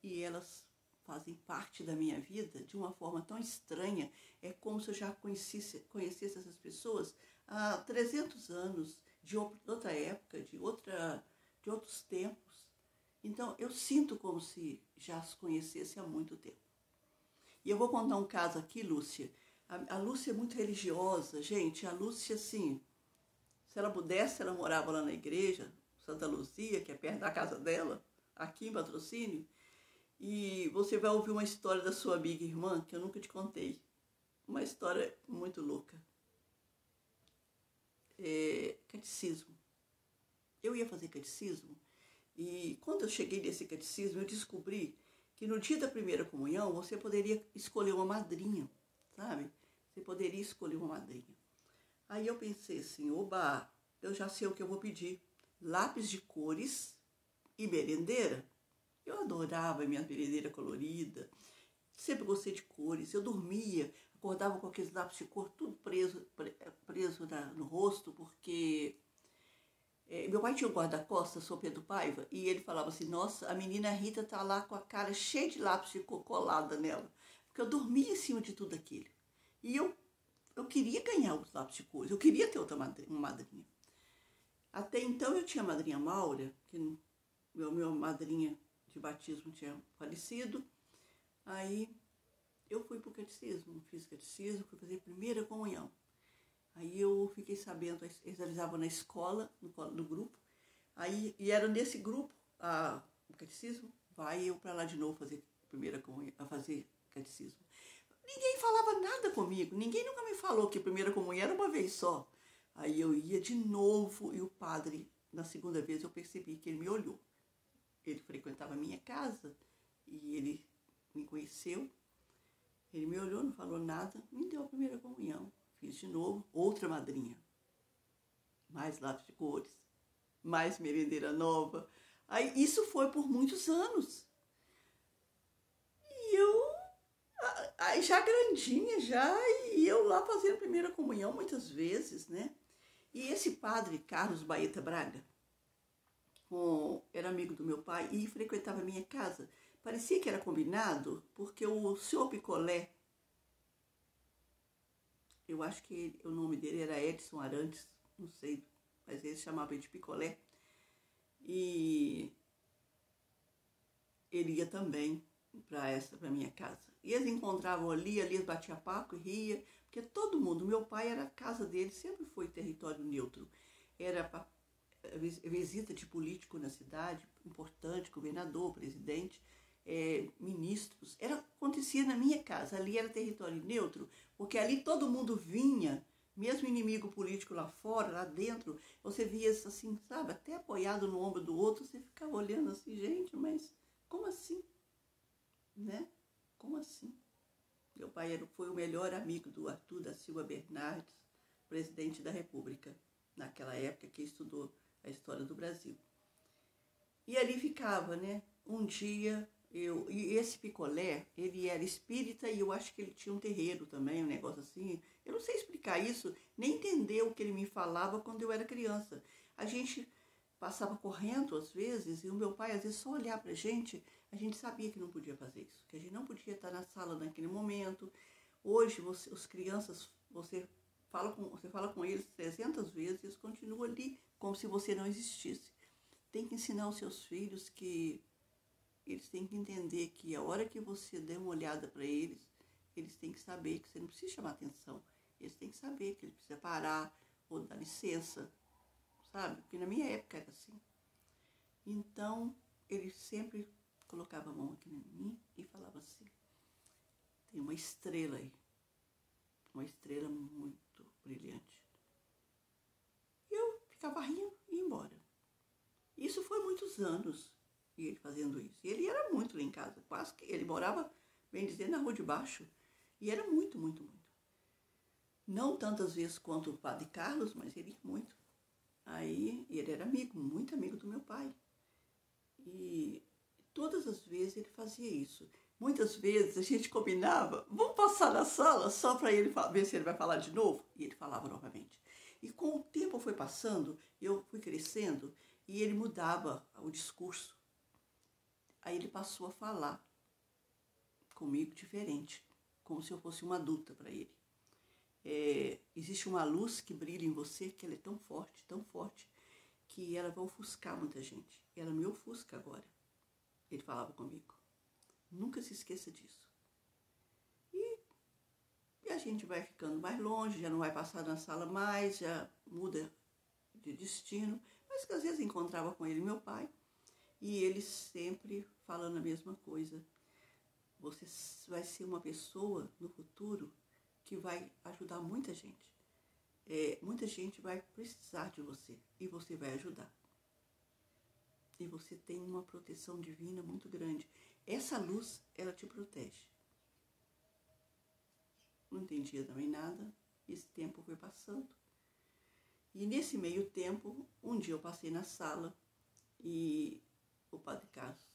[SPEAKER 1] e elas fazem parte da minha vida de uma forma tão estranha. É como se eu já conhecesse essas pessoas há 300 anos, de outra época, de outros tempos. Então, eu sinto como se já as conhecesse há muito tempo. E eu vou contar um caso aqui, Lúcia. A Lúcia é muito religiosa, gente. A Lúcia, assim, se ela pudesse, ela morava lá na igreja, Santa Luzia, que é perto da casa dela, aqui em Patrocínio. E você vai ouvir uma história da sua amiga e irmã, que eu nunca te contei. Uma história muito louca. Catecismo. Eu ia fazer catecismo, e quando eu cheguei nesse catecismo, eu descobri que no dia da primeira comunhão você poderia escolher uma madrinha, sabe? Você poderia escolher uma madrinha. Aí eu pensei assim, oba, eu já sei o que eu vou pedir. Lápis de cores e merendeira. Eu adorava minha merendeira colorida, sempre gostei de cores. Eu dormia, acordava com aqueles lápis de cor tudo preso no rosto, porque meu pai tinha um guarda-costas, São Pedro Paiva, e ele falava assim, nossa, a menina Rita tá lá com a cara cheia de lápis de cor colada nela, porque eu dormia em cima de tudo aquilo. E eu queria ganhar os lápis de cores, eu queria ter uma madrinha. Até então eu tinha a madrinha Maura, que minha madrinha de batismo tinha falecido. Aí eu fui para o catecismo, fiz catecismo, fui fazer primeira comunhão. Aí eu fiquei sabendo, eles realizavam na escola, no grupo. Aí, e era nesse grupo, o catecismo, vai eu para lá de novo fazer primeira comunhão, a fazer catecismo. Ninguém falava nada comigo, ninguém nunca me falou que primeira comunhão era uma vez só. Aí eu ia de novo e o padre, na segunda vez, eu percebi que ele me olhou. Ele frequentava a minha casa e ele me conheceu. Ele me olhou, não falou nada, me deu a primeira comunhão. Fiz de novo, outra madrinha. Mais lápis de cores, mais merendeira nova. Aí, isso foi por muitos anos. E eu, aí já grandinha, e eu lá fazendo a primeira comunhão muitas vezes, né? E esse padre, Carlos Baeta Braga, era amigo do meu pai e frequentava a minha casa. Parecia que era combinado, porque o senhor Picolé, eu acho que o nome dele era Edson Arantes, não sei, mas ele chamava ele de Picolé. E ele ia também para minha casa. E eles encontravam ali eles batiam papo e ria, porque todo mundo, meu pai era a casa dele, sempre foi território neutro. Era visita de político na cidade, importante, governador, presidente, ministros, acontecia na minha casa, ali era território neutro, porque ali todo mundo vinha, mesmo inimigo político lá fora, lá dentro, você via assim, sabe, até apoiado no ombro do outro, você ficava olhando assim, gente, mas como assim? Né? Como assim? Meu pai foi o melhor amigo do Arthur da Silva Bernardes, presidente da República, naquela época que estudou a história do Brasil. E ali ficava, né? Um dia, e esse Picolé, ele era espírita e eu acho que ele tinha um terreiro também, um negócio assim. Eu não sei explicar isso, nem entender o que ele me falava quando eu era criança. A gente passava correndo às vezes e o meu pai às vezes só olhar pra gente, a gente sabia que não podia fazer isso, que a gente não podia estar na sala naquele momento. Hoje, os crianças, você fala com eles 300 vezes e eles continuam ali como se você não existisse. Tem que ensinar os seus filhos que eles têm que entender que a hora que você der uma olhada para eles, eles têm que saber que você não precisa chamar atenção. Eles têm que saber que ele precisa parar ou dar licença, sabe? Porque na minha época era assim. Então, ele sempre colocava a mão aqui em mim e falava assim, tem uma estrela aí, uma estrela muito brilhante. E eu ficava rindo e ia embora. Isso foi muitos anos, e ele fazendo isso. E ele era muito lá em casa, quase que ele morava, bem dizer, na rua de baixo. E era muito, muito, muito. Não tantas vezes quanto o padre Carlos, mas ele ia muito. Aí ele era amigo, muito amigo do meu pai. E todas as vezes ele fazia isso. Muitas vezes a gente combinava, vamos passar na sala só para ele ver se ele vai falar de novo. E ele falava novamente. E com o tempo foi passando, eu fui crescendo e ele mudava o discurso. Aí ele passou a falar comigo diferente, como se eu fosse uma adulta para ele. Existe uma luz que brilha em você, que ela é tão forte, que ela vai ofuscar muita gente. Ela me ofusca agora. Ele falava comigo. Nunca se esqueça disso. E a gente vai ficando mais longe, já não vai passar na sala mais, já muda de destino. Mas que às vezes encontrava com ele meu pai, e ele sempre falando a mesma coisa. Você vai ser uma pessoa no futuro que vai ajudar muita gente. Muita gente vai precisar de você e você vai ajudar. E você tem uma proteção divina muito grande. Essa luz, ela te protege. Não entendia também nada. Esse tempo foi passando. E nesse meio tempo, um dia eu passei na sala e o Padre Carlos,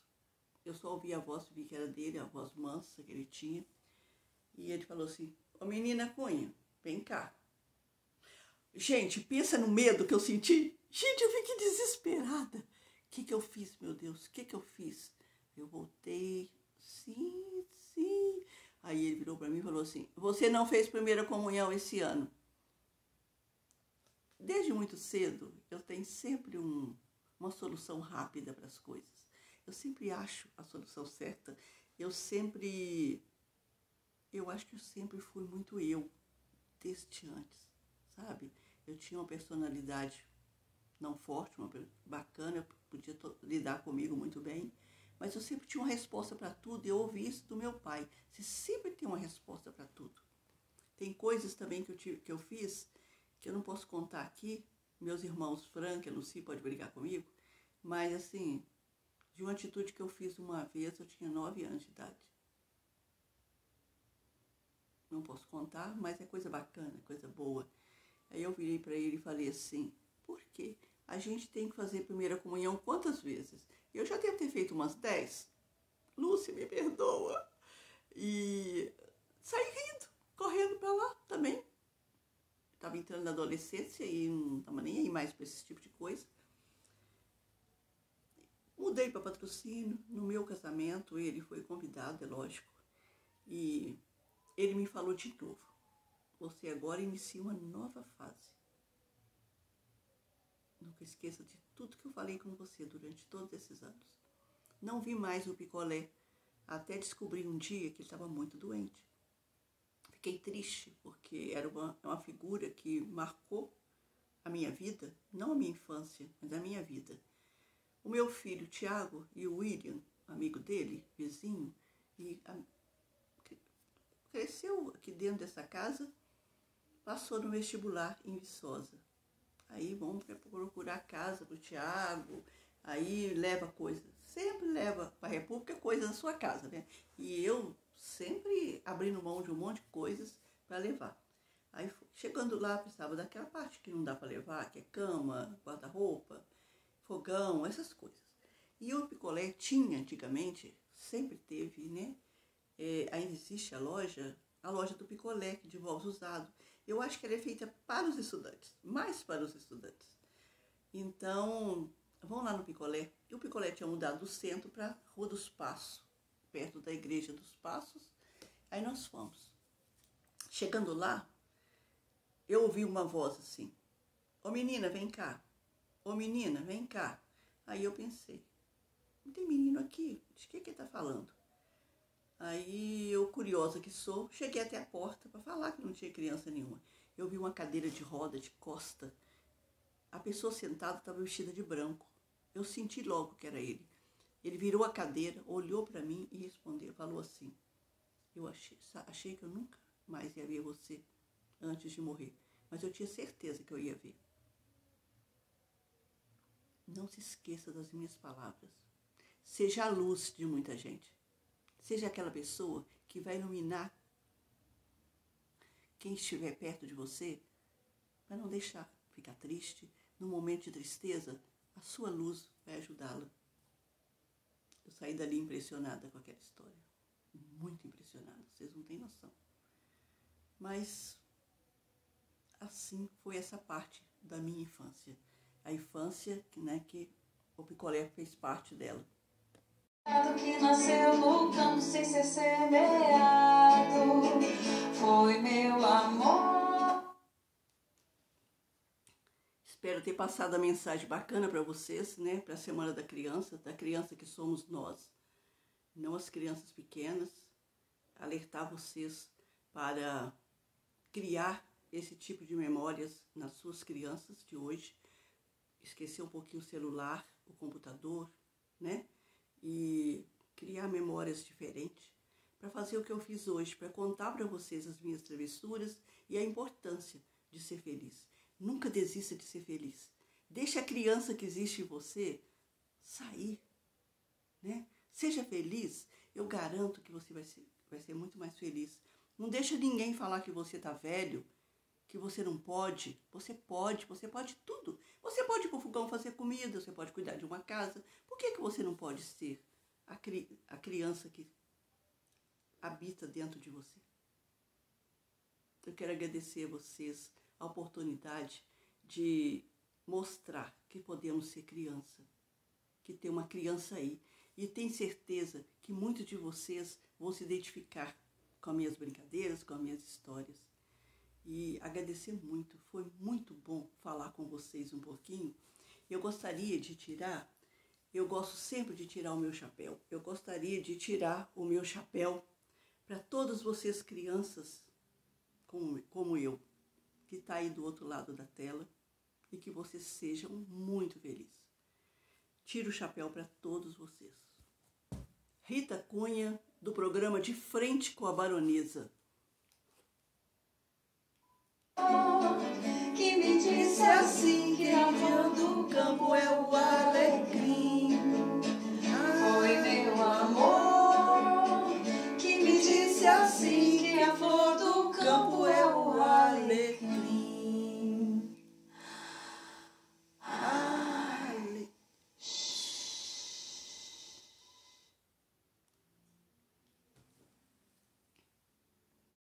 [SPEAKER 1] eu só ouvi a voz, vi que era dele, a voz mansa que ele tinha. E ele falou assim: ô menina Cunha, vem cá. Gente, pensa no medo que eu senti. Gente, eu fiquei desesperada. O que eu fiz, meu Deus? O que eu fiz? Eu voltei, sim. Aí ele virou para mim e falou assim: você não fez primeira comunhão esse ano. Desde muito cedo, eu tenho sempre uma solução rápida para as coisas. Eu sempre acho a solução certa. Eu acho que eu sempre fui muito eu, desde antes, sabe? Eu tinha uma personalidade não forte, bacana, podia lidar comigo muito bem, mas eu sempre tinha uma resposta para tudo, e eu ouvi isso do meu pai. Você sempre tem uma resposta para tudo. Tem coisas também que eu fiz, que eu não posso contar aqui. Meus irmãos Frank e Lucy podem brigar comigo, mas assim, de uma atitude que eu fiz uma vez, eu tinha 9 anos de idade. Não posso contar, mas é coisa bacana, coisa boa. Aí eu virei para ele e falei assim: por quê? A gente tem que fazer primeira comunhão quantas vezes? Eu já devo ter feito umas 10. Lúcia, me perdoa. E saí rindo, correndo para lá também. Estava entrando na adolescência e não estava nem aí mais para esse tipo de coisa. Mudei para Patrocínio. No meu casamento, ele foi convidado, é lógico. E ele me falou de novo: você agora inicia uma nova fase. Nunca esqueça de tudo que eu falei com você durante todos esses anos. Não vi mais o picolé, até descobri um dia que ele estava muito doente. Fiquei triste, porque era uma figura que marcou a minha vida, não a minha infância, mas a minha vida. O meu filho, Tiago, e o William, amigo dele, vizinho, cresceu aqui dentro dessa casa, passou no vestibular em Viçosa. Aí vamos procurar casa para o Tiago, aí leva coisa, sempre leva para a República coisa na sua casa, né? E eu sempre abrindo mão de um monte de coisas para levar. Aí chegando lá, precisava daquela parte que não dá para levar, que é cama, guarda-roupa, fogão, essas coisas. E o picolé tinha antigamente, sempre teve, né? Ainda existe a loja do picolé, que devolve usado. Eu acho que ela é feita para os estudantes, mais para os estudantes. Então, vamos lá no picolé. E o picolé tinha mudado do centro para a Rua dos Passos, perto da Igreja dos Passos. Aí nós fomos. Chegando lá, eu ouvi uma voz assim: ô menina, vem cá. Ô menina, vem cá. Aí eu pensei: não tem menino aqui? De que ele está falando? Aí eu, curiosa que sou, cheguei até a porta para falar que não tinha criança nenhuma. Eu vi uma cadeira de roda, de costa. A pessoa sentada estava vestida de branco. Eu senti logo que era ele. Ele virou a cadeira, olhou para mim e respondeu, falou assim: eu achei que eu nunca mais ia ver você antes de morrer, mas eu tinha certeza que eu ia ver. Não se esqueça das minhas palavras. Seja a luz de muita gente. Seja aquela pessoa que vai iluminar quem estiver perto de você, para não deixar ficar triste. No momento de tristeza, a sua luz vai ajudá-la. Eu saí dali impressionada com aquela história. Muito impressionada, vocês não têm noção. Mas assim foi essa parte da minha infância. A infância, né, que o picolé fez parte dela.
[SPEAKER 2] Que nasceu no campo sem ser semeado, foi meu amor.
[SPEAKER 1] Espero ter passado a mensagem bacana para vocês, né? Para a Semana da criança que somos nós, não as crianças pequenas. Alertar vocês para criar esse tipo de memórias nas suas crianças de hoje. Esquecer um pouquinho o celular, o computador, né? E criar memórias diferentes para fazer o que eu fiz hoje, para contar para vocês as minhas travessuras e a importância de ser feliz. Nunca desista de ser feliz. Deixe a criança que existe em você sair, né? Seja feliz, eu garanto que você vai ser muito mais feliz. Não deixa ninguém falar que você está velho, que você não pode. Você pode tudo. Você pode ir para o fogão fazer comida, você pode cuidar de uma casa. Por que você não pode ser a criança que habita dentro de você? Eu quero agradecer a vocês a oportunidade de mostrar que podemos ser criança, que tem uma criança aí. E tenho certeza que muitos de vocês vão se identificar com as minhas brincadeiras, com as minhas histórias. E agradecer muito, foi muito bom falar com vocês um pouquinho. Eu gostaria de tirar, eu gosto sempre de tirar o meu chapéu. Eu gostaria de tirar o meu chapéu para todas vocês crianças como eu, que está aí do outro lado da tela, e que vocês sejam muito felizes. Tiro o chapéu para todos vocês. Rita Cunha, do programa De Frente com a Baronesa.